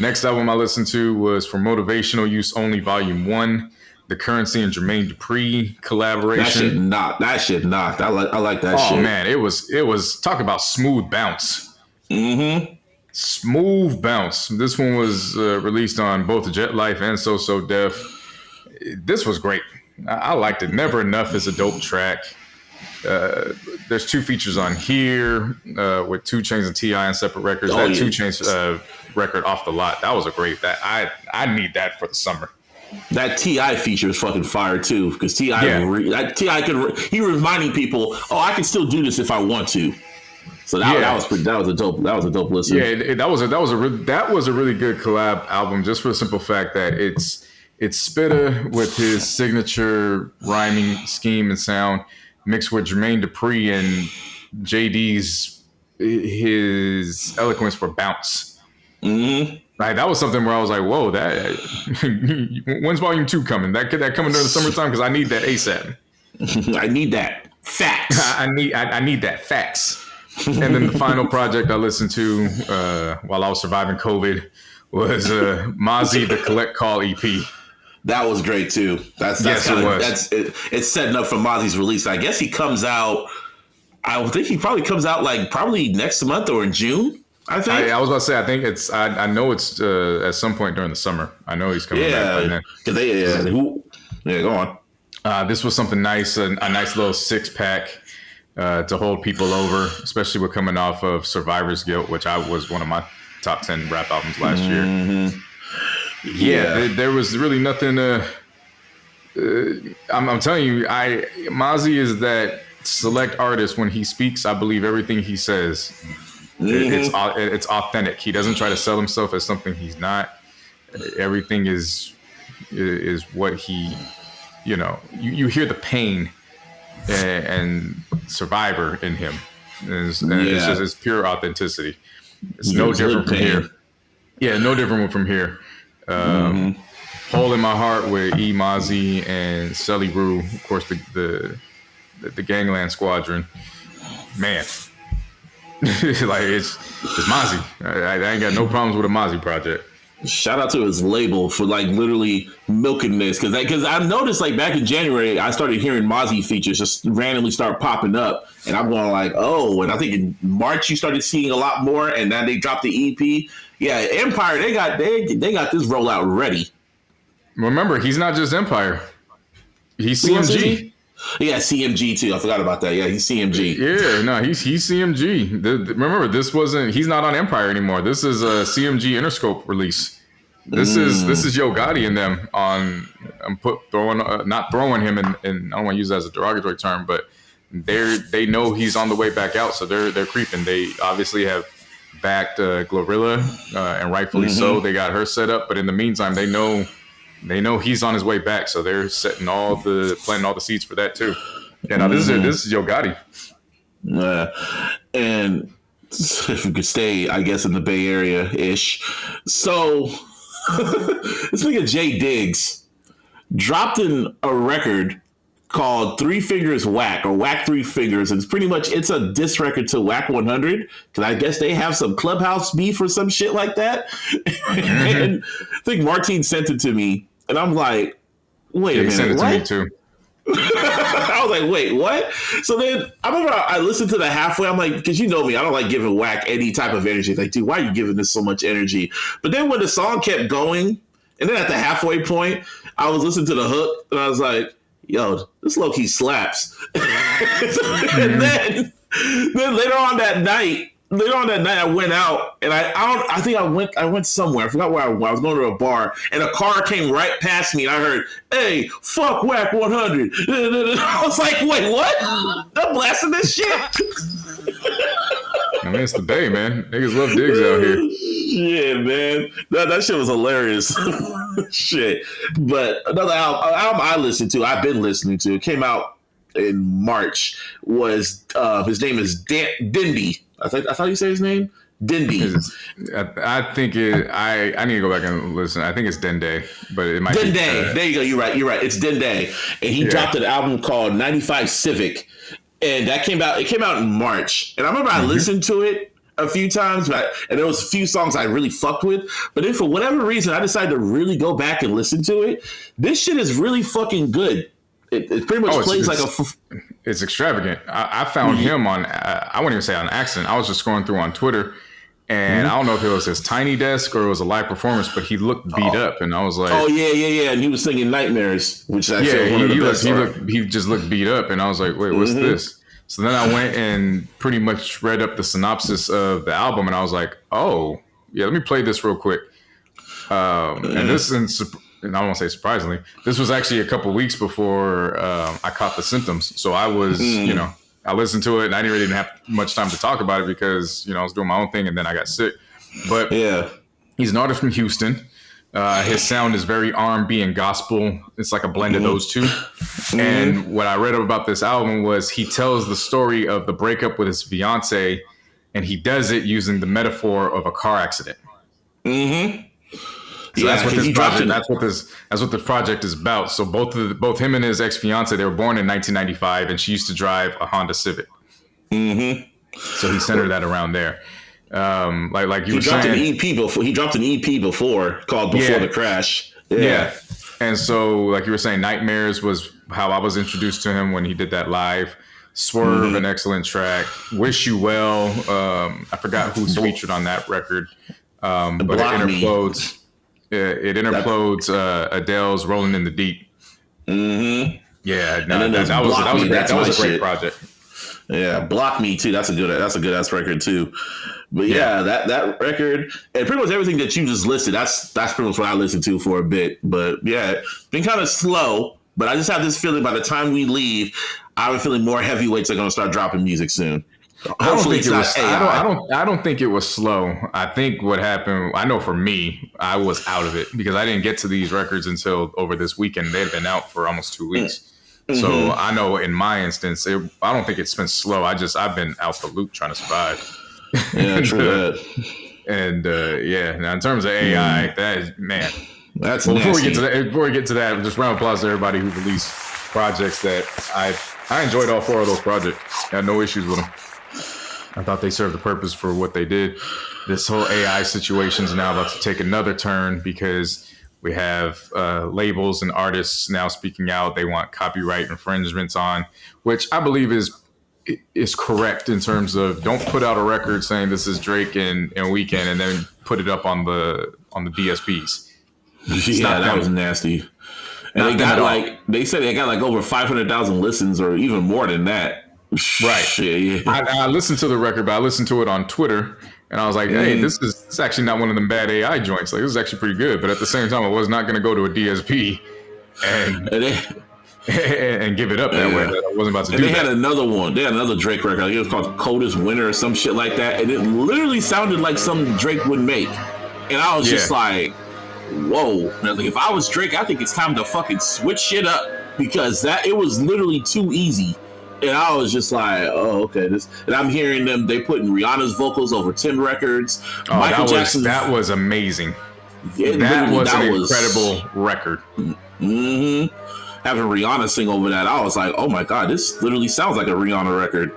Next album I listened to was for Motivational Use Only Volume 1, the Currency and Jermaine Dupri collaboration. That shit knocked. I like that shit. Oh man, it was talk about smooth bounce. Smooth bounce. This one was released on both Jet Life and So Def. This was great. I liked it. Never Enough is a dope track. There's 2 features on here with 2 Chainz and T.I. on separate records. 2 Chainz record Off the Lot. That was a great. That I need that for the summer. That T.I. feature is fucking fire too, because T.I. He reminding people, I can still do this if I want to. So that was a dope listen. Yeah, that was a really good collab album, just for the simple fact that it's Spitta with his signature rhyming scheme and sound, mixed with Jermaine Dupri and JD's his eloquence for bounce. Mm-hmm. Like that was something where I was like, "Whoa, that when's volume 2 coming? That coming during the summertime because I need that ASAP. I need that facts. I need that facts." And then the final project I listened to while I was surviving COVID was Mozzy, the Kollect Kall EP. That was great too. It's setting up for Mozzy's release. I guess he comes out. I think he probably comes out probably next month or in June. I think. I was about to say. I think it's. I know it's at some point during the summer. I know he's coming back. Yeah, go on. This was something nice. A nice little 6-pack. To hold people over, especially with coming off of Survivor's Guilt, which I was one of my top 10 rap albums last year. Yeah, there was really nothing. I'm telling you, Mozzy is that select artist. When he speaks, I believe everything he says. It's authentic. He doesn't try to sell himself as something he's not. Everything is what he. You hear the pain and Survivor in him. It's just it's pure authenticity. It's no different from here. Yeah, no different from here. Hole in My Heart with E. Mozzy and Selly Rue, of course, the Gangland Squadron. Man, like it's Mozzy. I ain't got no problems with a Mozzy project. Shout out to his label for literally milking this because I've noticed back in January I started hearing Mozzy features just randomly start popping up and I'm going and I think in March you started seeing a lot more and now they dropped the EP. Yeah, Empire they got this rollout ready. Remember, he's not just Empire. He's CMG. Yeah, CMG too. I forgot about that. Yeah, he's CMG. Yeah, no, he's CMG. Remember, he's not on Empire anymore. This is a CMG Interscope release. This is Yo Gotti and them on. Not throwing him in. I don't want to use that as a derogatory term, but they know he's on the way back out, so they're creeping. They obviously have backed Glorilla, and rightfully so. They got her set up, but in the meantime, they know he's on his way back, so they're planting all the seeds for that too. Yeah, now this is Yo Gotti. And if we could stay, I guess, in the Bay Area ish. So this nigga Jay Diggs dropped in a record called 3 Fingers Whack or Whack 3 Fingers. And it's a diss record to Whack 100 because I guess they have some Clubhouse beef or some shit like that. And I think Martine sent it to me. And I'm like, wait a minute, sent it what? to me too. I was like, wait, what? So then I remember I listened to the halfway. I'm like, because you know me, I don't like giving Whack any type of energy. Like, dude, why are you giving this so much energy? But then when the song kept going, and then at the halfway point, I was listening to the hook, and I was like, yo, this low-key slaps. And then later on that night, I went out and I think I went somewhere. I forgot where I was going to a bar and a car came right past me and I heard, "Hey, fuck Whack 100." I was like, "Wait, what? They're blasting this shit." I mean, it's the Bay, man. Niggas love Diggs out here. Yeah, man. That shit was hilarious. Shit. But another album I listened to, I've been listening to, it came out in March, was his name is Dende. I thought you said his name? Dende. I think I need to go back and listen. I think it's Dende, but it might Dende. be There you go. You're right. It's Dende. And he dropped an album called 95 Civic. And that came out in March. And I remember I listened to it a few times, and there was a few songs I really fucked with. But then for whatever reason, I decided to really go back and listen to it. This shit is really fucking good. It pretty much plays like a... It's extravagant. I found him on, I wouldn't even say on accident. I was just scrolling through on Twitter, and I don't know if it was his Tiny Desk or it was a live performance, but he looked beat up, and I was like... Oh, yeah. And he was singing Nightmares, which I feel one of the best. He just looked beat up, and I was like, wait, what's this? So then I went and pretty much read up the synopsis of the album, and I was like, oh, yeah, let me play this real quick. And this and I won't say surprisingly, this was actually a couple weeks before I caught the symptoms. So I was, I listened to it and I didn't really have much time to talk about it because, I was doing my own thing and then I got sick. But he's an artist from Houston. His sound is very R&B and gospel. It's like a blend of those two. And what I read about this album was he tells the story of the breakup with his fiance, and he does it using the metaphor of a car accident. So that's what this project. That's what the project is about. So both him and his ex-fiance, they were born in 1995, and she used to drive a Honda Civic. So he centered that around there. Like you were saying, he dropped an EP before called Before the Crash. Yeah. And so, like you were saying, Nightmares was how I was introduced to him when he did that live. Swerve, an excellent track. Wish You Well. I forgot who's featured on that record, but it interplodes. It interplodes Adele's "Rolling in the Deep." Yeah, no, that was a great project. Yeah, Block Me too. That's a good ass record too. But yeah, that record and pretty much everything that you just listed. That's pretty much what I listened to for a bit. But yeah, it's been kind of slow. But I just have this feeling by the time we leave, I have a feeling more heavyweights are going to start dropping music soon. Hopefully I don't think it was slow. I think what happened, I know for me, I was out of it because I didn't get to these records until over this weekend. They'd been out for almost 2 weeks. So I know in my instance, I don't think it's been slow. I've been out the loop trying to survive. Yeah, true that. And now in terms of AI, that is, man. That's before nasty. we get to that, just round of applause to everybody who released projects that I enjoyed all 4 of those projects. I had no issues with them. I thought they served the purpose for what they did. This whole AI situation is now about to take another turn because we have labels and artists now speaking out. They want copyright infringements on, which I believe is correct in terms of don't put out a record saying this is Drake and Weeknd and then put it up on the DSPs. Yeah, that was nasty. And they said they got like over 500,000 listens or even more than that. Right. Yeah. I listened to the record, but I listened to it on Twitter, and I was like, "Hey, this is actually not one of them bad AI joints. Like, this is actually pretty good." But at the same time, I was not going to go to a DSP and give it up that way. I wasn't about to do that. They had another one. They had another Drake record. I think it was called "Coldest Winter" or some shit like that, and it literally sounded like something Drake would make. And I was just like, "Whoa!" And I was like, if I was Drake, I think it's time to fucking switch shit up because it was literally too easy. And I was just like, oh, okay. And I'm hearing them, they putting Rihanna's vocals over 10 records. Oh, Michael Jackson. That was amazing. Yeah, that was an incredible record. Having Rihanna sing over that, I was like, oh my God, this literally sounds like a Rihanna record.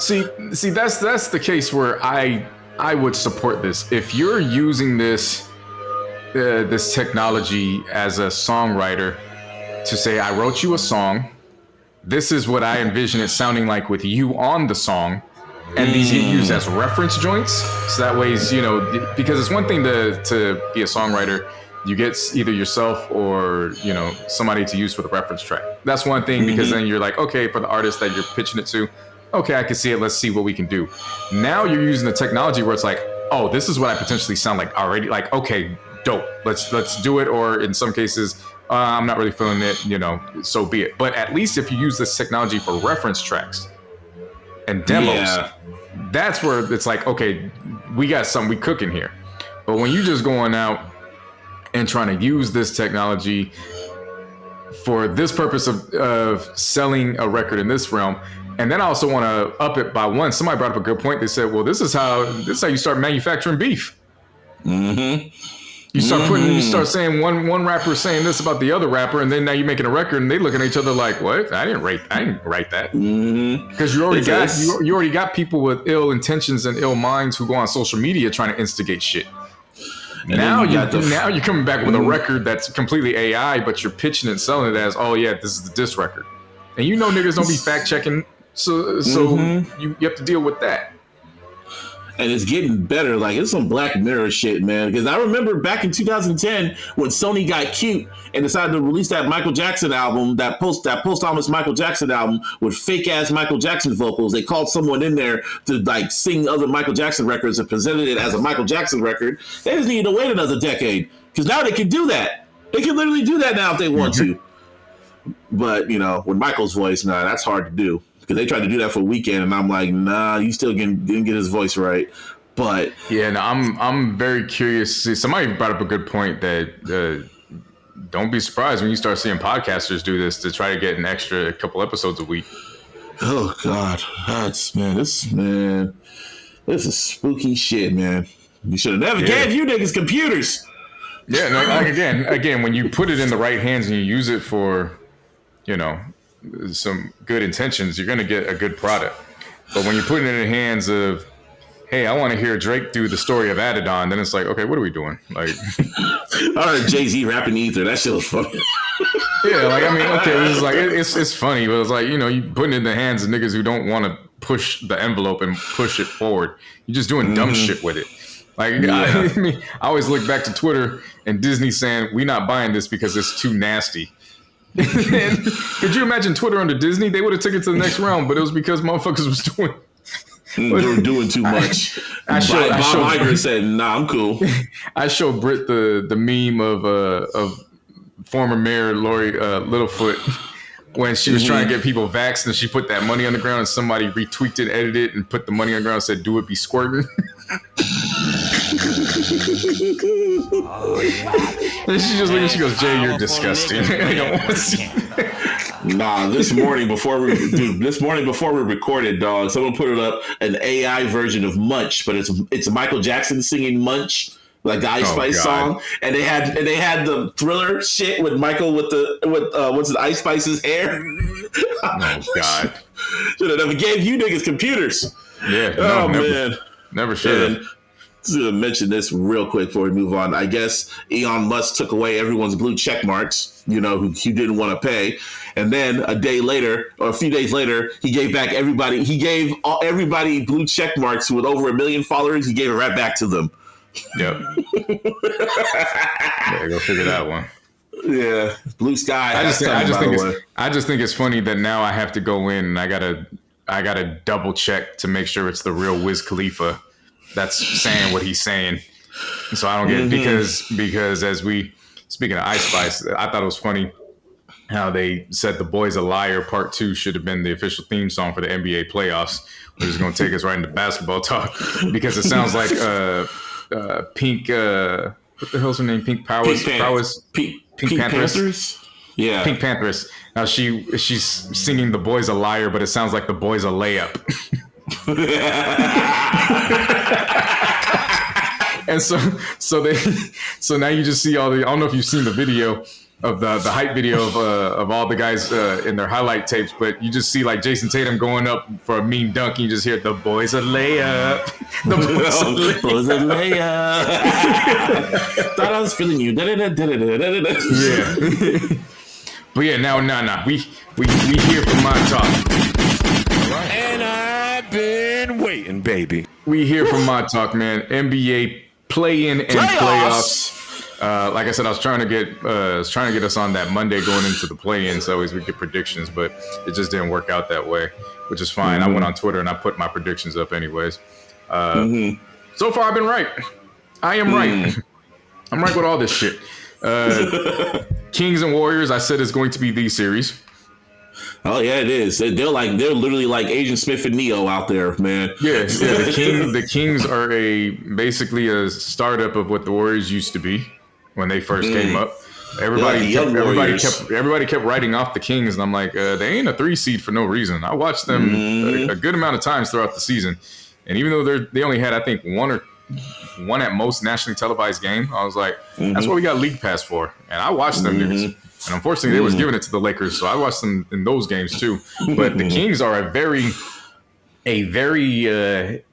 See, that's the case where I would support this. If you're using this technology as a songwriter to say, I wrote you a song, this is what I envision it sounding like with you on the song, and these get used as reference joints. So that way, because it's one thing to be a songwriter, you get either yourself or somebody to use for the reference track. That's one thing because then you're like, okay, for the artist that you're pitching it to, okay, I can see it. Let's see what we can do. Now you're using the technology where it's like, oh, this is what I potentially sound like already. Like, okay, dope. Let's do it. Or in some cases, I'm not really feeling it, so be it. But at least if you use this technology for reference tracks and demos, that's where it's like, okay, we got something we cooking here. But when you just going out and trying to use this technology for this purpose of selling a record in this realm, and then I also want to up it by one. Somebody brought up a good point. They said, well, this is how you start manufacturing beef. You start saying one rapper saying this about the other rapper, and then now you're making a record, and they looking at each other like, "What? I didn't write that." Because you already got people with ill intentions and ill minds who go on social media trying to instigate shit. And now you're coming back with a record that's completely AI, but you're pitching it and selling it as, "Oh yeah, this is the diss record," and niggas don't be fact checking, so you have to deal with that. And it's getting better. Like, it's some Black Mirror shit, man. Because I remember back in 2010 when Sony got cute and decided to release that Michael Jackson album, that posthumous Michael Jackson album with fake ass Michael Jackson vocals. They called someone in there to like sing other Michael Jackson records and presented it as a Michael Jackson record. They just needed to wait another decade because now they can do that. They can literally do that now if they want to. But with Michael's voice, that's hard to do. Because they tried to do that for a weekend, and I'm like, nah, you still didn't get his voice right. But yeah, no, I'm very curious. See, somebody brought up a good point that don't be surprised when you start seeing podcasters do this to try to get an extra couple episodes a week. oh god, this is spooky shit, man. You should have never gave you niggas computers. Yeah, no, like again, when you put it in the right hands and you use it for, some good intentions, you're gonna get a good product. But when you put it in the hands of, hey, I want to hear Drake do the story of Adidon, then it's like, okay, what are we doing? Like, I heard Jay-Z rapping Ether. That shit was funny. yeah, like I mean, okay, this is like it's funny, but it's like you putting it in the hands of niggas who don't want to push the envelope and push it forward. You're just doing dumb shit with it. Like I always look back to Twitter and Disney saying we not buying this because it's too nasty. And could you imagine Twitter under Disney? They would have took it to the next round, but it was because motherfuckers was doing. They were doing too much. Bob Iger said, "Nah, I'm cool." I showed Britt the meme of former Mayor Lori Littlefoot when she was trying to get people vaxxed and she put that money on the ground and somebody retweaked it, edited it, and put the money on the ground and said, "Do it be squirting." Oh, yeah. And she just looked and she goes, "Jay, you're disgusting." Nah, this morning before we recorded, dog, someone put it up, an AI version of Munch, but it's Michael Jackson singing Munch, like the Ice Spice song, and they had the Thriller shit with Michael with what's the Ice Spice's hair. Oh god, should have never gave you niggas computers. Yeah, man, never should have. To mention this real quick before we move on, I guess Elon Musk took away everyone's blue check marks, who he didn't want to pay, and then a few days later, he gave back everybody. He gave everybody blue check marks with over 1 million followers. He gave it right back to them. Yep. Yeah, go figure that one. Yeah, blue sky. I just think it's funny that now I have to go in and I gotta double check to make sure it's the real Wiz Khalifa that's saying what he's saying. So I don't get it because as speaking of Ice Spice, I thought it was funny how they said The Boy's a Liar Part 2 should have been the official theme song for the NBA playoffs, which is going to take us right into basketball talk because it sounds like Pink, what the hell's her name? Pink Panthers? Yeah. Pink Panthers. Now she's singing The Boy's a Liar, but it sounds like The Boy's a Layup. And so now you just see I don't know if you've seen the video of the hype video of all the guys in their highlight tapes, but you just see like Jason Tatum going up for a mean dunk and you just hear The Boy's a Layup. The Boy's a Layup. Thought I was feeling you. Yeah. But yeah, now we hear from my talk. And I've been waiting, baby. We hear from my talk, man. NBA play-in and playoffs. Like I said, I was trying to get us on that Monday going into the play-in, so always we get predictions, but it just didn't work out that way, which is fine. I went on Twitter and I put my predictions up anyways. So far, I've been right. I am right. I'm right with all this shit. Kings and Warriors, I said, is going to be the series. Oh yeah, it is. They're literally like Agent Smith and Neo out there, man. Yeah. The Kings are basically a startup of what the Warriors used to be when they first came up. Everybody kept writing off the Kings, and I'm like, they ain't a 3 seed for no reason. I watched them a good amount of times throughout the season, and even though they only had, I think, one at most nationally televised game, I was like, that's what we got League Pass for, and I watched them niggas. And unfortunately, they was giving it to the Lakers, so I watched them in those games too. But the Kings are a very they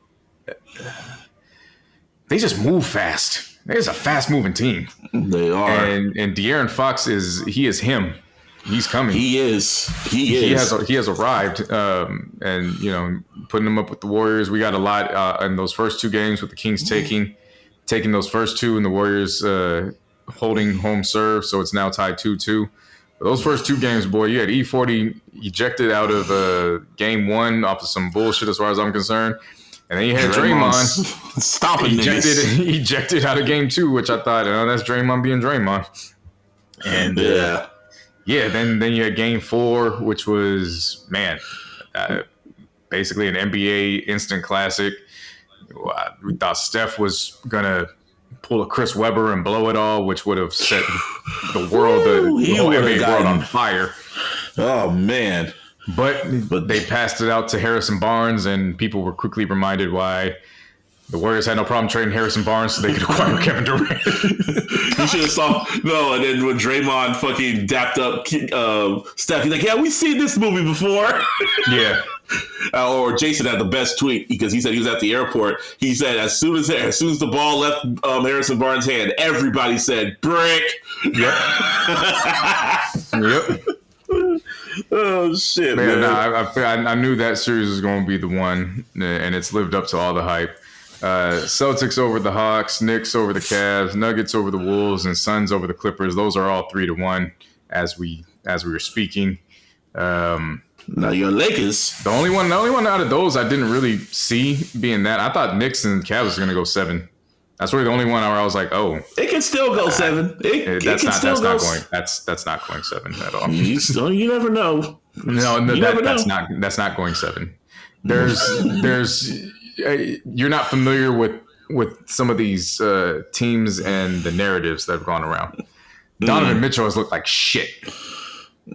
just move fast. They're just a fast-moving team. They are. And De'Aaron Fox is him. He's coming. He is. He has arrived. And putting him up with the Warriors, we got a lot in those first 2 games with the Kings taking those first 2 and the Warriors holding home serve, so it's now tied 2-2. Those first 2 games, boy, you had E40 ejected out of game 1 off of some bullshit as far as I'm concerned, and then you had Draymond stopping ejected out of game 2, which I thought, that's Draymond being Draymond. And then you had game 4, which was basically an NBA instant classic. We thought Steph was gonna pull a Chris Webber and blow it all, which would have set the world, the whole NBA world on fire. Oh man! But they passed it out to Harrison Barnes, and people were quickly reminded why the Warriors had no problem trading Harrison Barnes so they could acquire Kevin Durant. You should have saw and then when Draymond fucking dapped up Steph, he's like, "Yeah, we've seen this movie before." Yeah. Or Jason had the best tweet because he said he was at the airport. He said as soon as the ball left Harrison Barnes' hand, everybody said brick. Yep. Yep. Oh shit, man! I knew that series was going to be the one, and it's lived up to all the hype. Celtics over the Hawks, Knicks over the Cavs, Nuggets over the Wolves, and Suns over the Clippers. Those are all 3-1 as we were speaking. Now your Lakers. The only one out of those I didn't really see being that. I thought Knicks and Cavs was going to go 7. That's really the only one where I was like, oh, it can still go 7. That's not going 7 at all. You never know. That's not going 7. There's you're not familiar with some of these teams and the narratives that have gone around. Donovan Mitchell has looked like shit.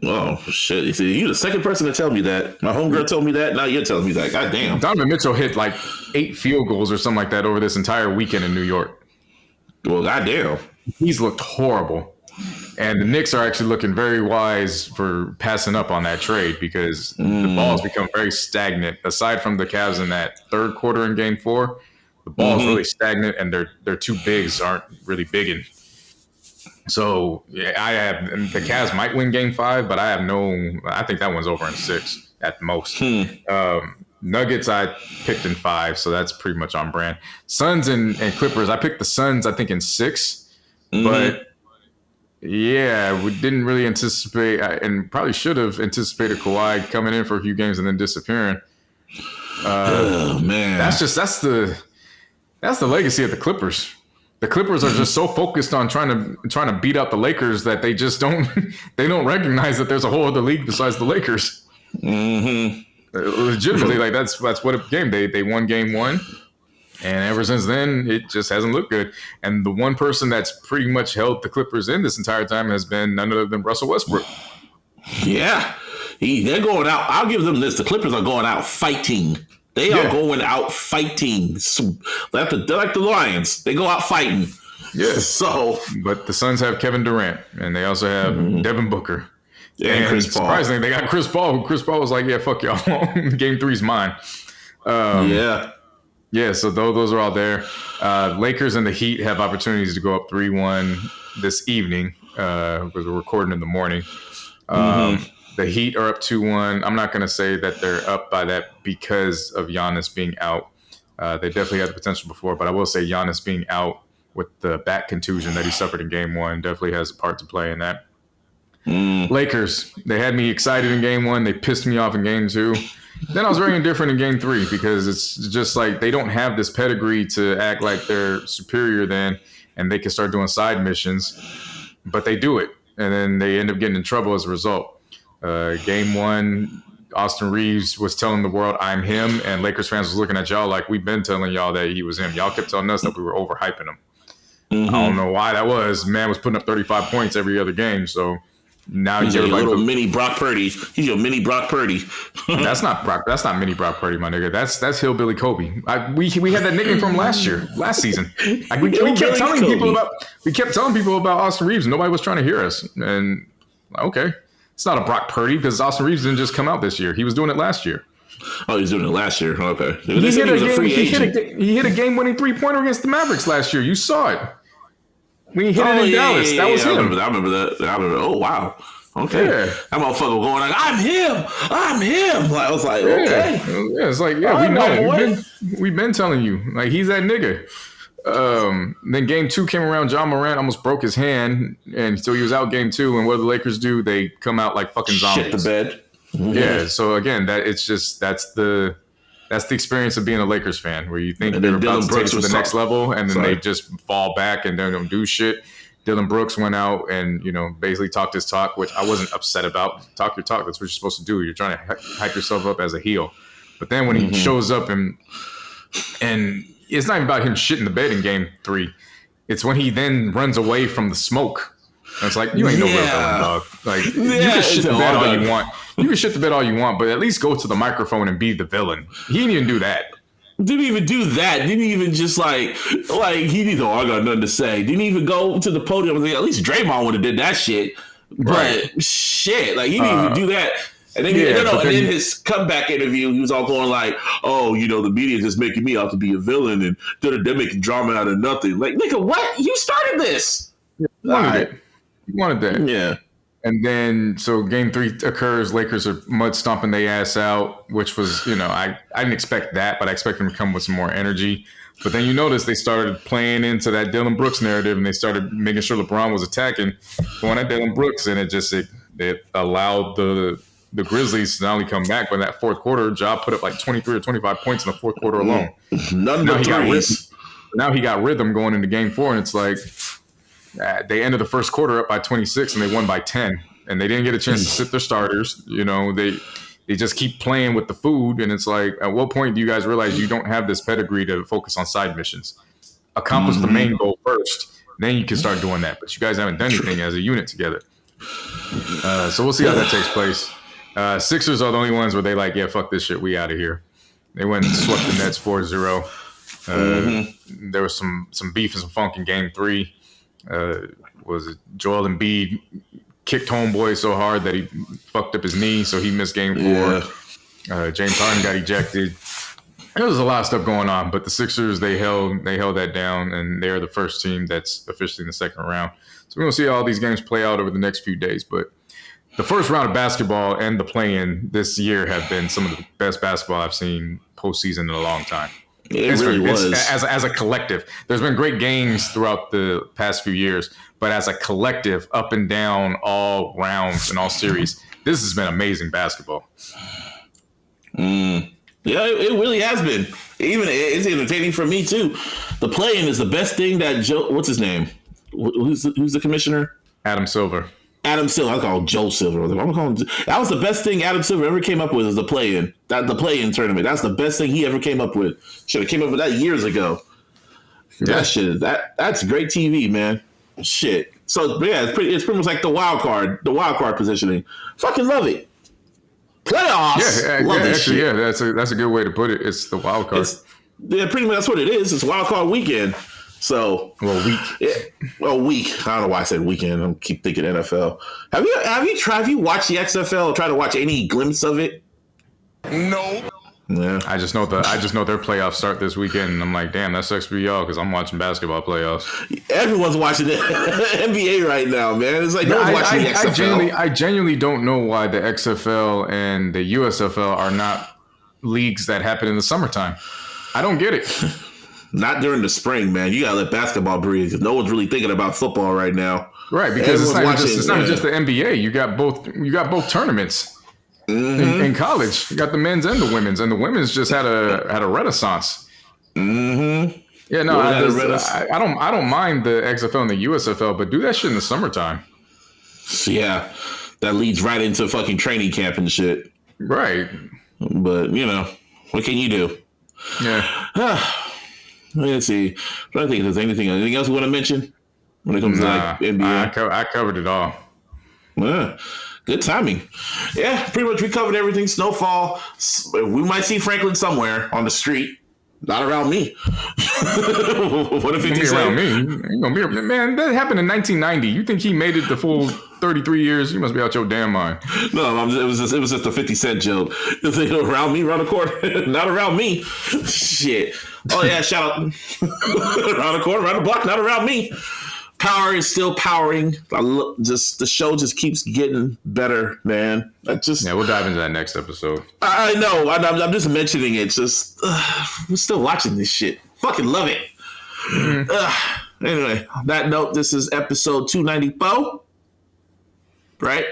Oh shit! You see, you're the second person to tell me that. My homegirl told me that. Now you're telling me that. God damn! Donovan Mitchell hit like 8 field goals or something like that over this entire weekend in New York. Well, goddamn, he's looked horrible, and the Knicks are actually looking very wise for passing up on that trade because the ball's become very stagnant. Aside from the Cavs in that third quarter in Game 4, the ball's really stagnant, and their two bigs aren't really bigging. So yeah, the Cavs might win Game 5, but I think that one's over in 6 at most. Nuggets I picked in 5, so that's pretty much on brand. Suns and Clippers, I picked the Suns I think in 6, but yeah, we didn't really anticipate and probably should have anticipated Kawhi coming in for a few games and then disappearing. Oh man, that's the legacy of the Clippers. The Clippers are just so focused on trying to beat out the Lakers that they just don't recognize that there's a whole other league besides the Lakers. Legitimately, like that's what it became. They won Game 1, and ever since then it just hasn't looked good. And the one person that's pretty much held the Clippers in this entire time has been none other than Russell Westbrook. Yeah, they're going out. I'll give them this: the Clippers are going out fighting. They are going out fighting. They're like the Lions. They go out fighting. Yeah. So, but the Suns have Kevin Durant, and they also have Devin Booker. And Chris Paul. Surprisingly, they got Chris Paul. Chris Paul was like, "Yeah, fuck y'all. Game 3's mine." Yeah. So those are all there. Lakers and the Heat have opportunities to go up 3-1 this evening because we're recording in the morning. The Heat are up 2-1. I'm not going to say that they're up by that because of Giannis being out. They definitely had the potential before, but I will say Giannis being out with the back contusion that he suffered in Game 1 definitely has a part to play in that. Lakers, they had me excited in Game 1. They pissed me off in Game 2. Then I was very indifferent in Game 3 because it's just like they don't have this pedigree to act like they're superior then and they can start doing side missions, but they do it, and then they end up getting in trouble as a result. Game 1, Austin Reeves was telling the world, "I'm him," and Lakers fans was looking at y'all like, "We've been telling y'all that he was him. Y'all kept telling us that we were overhyping him." I don't know why that was. Man was putting up 35 points every other game, so now he's your little mini Brock Purdy. He's your mini Brock Purdy. That's not mini Brock Purdy, my nigga. That's Hillbilly Kobe. We had that nickname from last season. Like, we kept telling people about Austin Reeves. Nobody was trying to hear us, and okay. It's not a Brock Purdy because Austin Reeves didn't just come out this year. He was doing it last year. Oh, he was doing it last year. Okay. He hit a game-winning 3-pointer against the Mavericks last year. You saw it. When he hit it in Dallas. That was him. I remember that. Oh, wow. Okay. Yeah. That motherfucker going like, "I'm him. I was like, okay. Yeah, it's like, yeah, we know. We've been telling you. Like, he's that nigga. Then Game 2 came around. John Morant almost broke his hand, and so he was out Game 2. And what do the Lakers do? They come out like fucking zombies. Shit the bed. Yeah. So again, that's the experience of being a Lakers fan, where you think they're about to take it to the next level, and then they just fall back and they don't do shit. Dylan Brooks went out and basically talked his talk, which I wasn't upset about. Talk your talk. That's what you're supposed to do. You're trying to hype yourself up as a heel. But then when he shows up and And it's not even about him shitting the bed in game 3. It's when he then runs away from the smoke. And it's like, you ain't no real villain, dog. Like, you can shit the bed all you want. You can shit the bed all you want, but at least go to the microphone and be the villain. He didn't even do that. Didn't even do that. Didn't even just like he didn't. Oh, I got nothing to say. Didn't even go to the podium. And at least Draymond would have did that shit. But shit, like he didn't even do that. And then, and then his comeback interview, he was all going like, "Oh, the media just making me out to be a villain, and they're making drama out of nothing." Like, nigga, what? You started this. You wanted that. Yeah. And then, so game 3 occurs. Lakers are mud stomping their ass out, which was, I didn't expect that, but I expect them to come with some more energy. But then you notice they started playing into that Dylan Brooks narrative, and they started making sure LeBron was attacking, going at Dylan Brooks, and it allowed the Grizzlies to not only come back, but in that fourth quarter, Ja put up like 23 or 25 points in the fourth quarter alone. Now he got rhythm going into game 4, and it's like they ended the first quarter up by 26, and they won by 10. And they didn't get a chance to sit their starters. They just keep playing with the food, and it's like, at what point do you guys realize you don't have this pedigree to focus on side missions? Accomplish the main goal first, then you can start doing that. But you guys haven't done anything as a unit together. So we'll see how that takes place. Sixers are the only ones where they like, yeah, fuck this shit, we out of here. They went and swept the Nets 4-0. There was some beef and some funk in game 3. Was it Joel Embiid kicked homeboy so hard that he fucked up his knee, so he missed game 4. James Harden got ejected. There was a lot of stuff going on, but the Sixers, they held that down, and they're the first team that's officially in the second round. So we're going to see how all these games play out over the next few days. But the first round of basketball and the play-in this year have been some of the best basketball I've seen postseason in a long time. It really was. As a collective. There's been great games throughout the past few years, but as a collective, up and down, all rounds and all series, this has been amazing basketball. Yeah, it really has been. Even it's entertaining for me too. The play-in is the best thing that what's his name? Who's the commissioner? Adam Silver. I call him Joe Silver. I'm calling him, that was the best thing Adam Silver ever came up with, is the play-in. The play-in tournament. That's the best thing he ever came up with. Should have came up with that years ago. Yeah. That shit. That's great TV, man. Shit. So yeah, it's pretty much like the wild card positioning. Fucking love it. Playoffs. Love this shit. Yeah, that's a good way to put it. It's the wild card. Pretty much that's what it is. It's wild card weekend. So week. Week. I don't know why I said weekend. I keep thinking NFL. Have you watched the XFL or tried to watch any glimpse of it? No. Yeah. I just know their playoffs start this weekend, and I'm like, damn, that sucks for y'all because I'm watching basketball playoffs. Everyone's watching the NBA right now, man. It's like no one's watching the XFL. I genuinely don't know why the XFL and the USFL are not leagues that happen in the summertime. I don't get it. Not during the spring, man. You gotta let basketball breathe because no one's really thinking about football right now. Right, because it's not just the NBA. You got both tournaments in college. You got the men's and the women's just had a renaissance. Yeah, no, I don't mind the XFL and the USFL, but do that shit in the summertime. Yeah, that leads right into fucking training camp and shit. Right, but what can you do? Yeah. Let's see. I'm trying to think if there's anything else we want to mention when it comes to like NBA. I covered it all. Good timing. Yeah, pretty much we covered everything. Snowfall. We might see Franklin somewhere on the street. Not around me. What if it's around me? Ain't gonna be, man, that happened in 1990. You think he made it the full 33 years? You must be out your damn mind. No, it was just a 50 Cent joke. Around me, around the corner. Not around me. Shit. Oh yeah, shout out. Around the corner, around the block, not around me. Power is still powering. The show just keeps getting better, man. We'll dive into that next episode. I know. I'm just mentioning it. Just we're still watching this shit. Fucking love it. Anyway, on that note, this is episode 294. Right?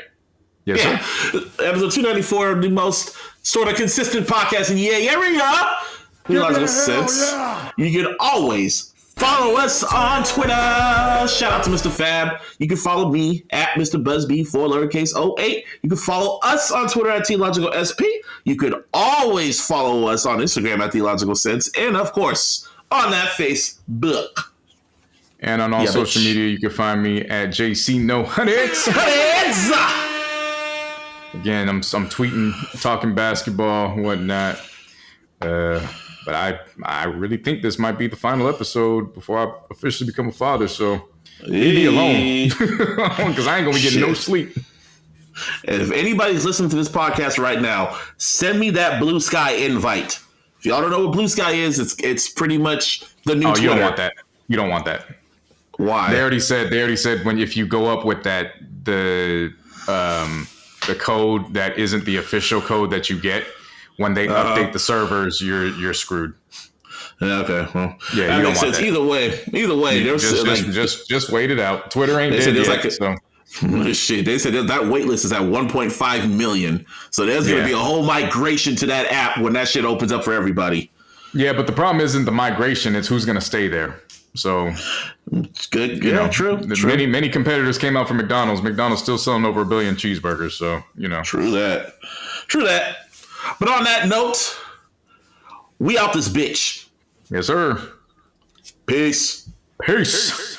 Yes, yeah. Sir. Episode 294, the most sort of consistent podcast in the area. ILLogical sense. Yeah. You can always Follow us on Twitter. Shout out to Mr. Fab. You can follow me at Mr. Busby 408. You can follow us on Twitter at iLLogicalSP. You could always follow us on Instagram at iLLogicalSense. And of course, on that Facebook. And on all social media, you can find me at JCNo100. Again, I'm tweeting, talking basketball, whatnot. But I really think this might be the final episode before I officially become a father. So leave me alone, because I ain't gonna be getting no sleep. And if anybody's listening to this podcast right now, send me that Blue Sky invite. If y'all don't know what Blue Sky is, it's pretty much the new Twitter. You don't want that. You don't want that. Why? They already said if you go up with that the code that isn't the official code that you get. When they update the servers, you're screwed. Okay, well, yeah, you don't want that. Either way, just wait it out. Twitter ain't dead yet. Shit, they said that waitlist is at 1.5 million, so there's going to be a whole migration to that app when that shit opens up for everybody. Yeah, but the problem isn't the migration; it's who's going to stay there. So it's good. Yeah, true. Many competitors came out from McDonald's. McDonald's still selling over 1 billion cheeseburgers. So True that. But on that note, we out this bitch. Yes, sir. Peace. Peace.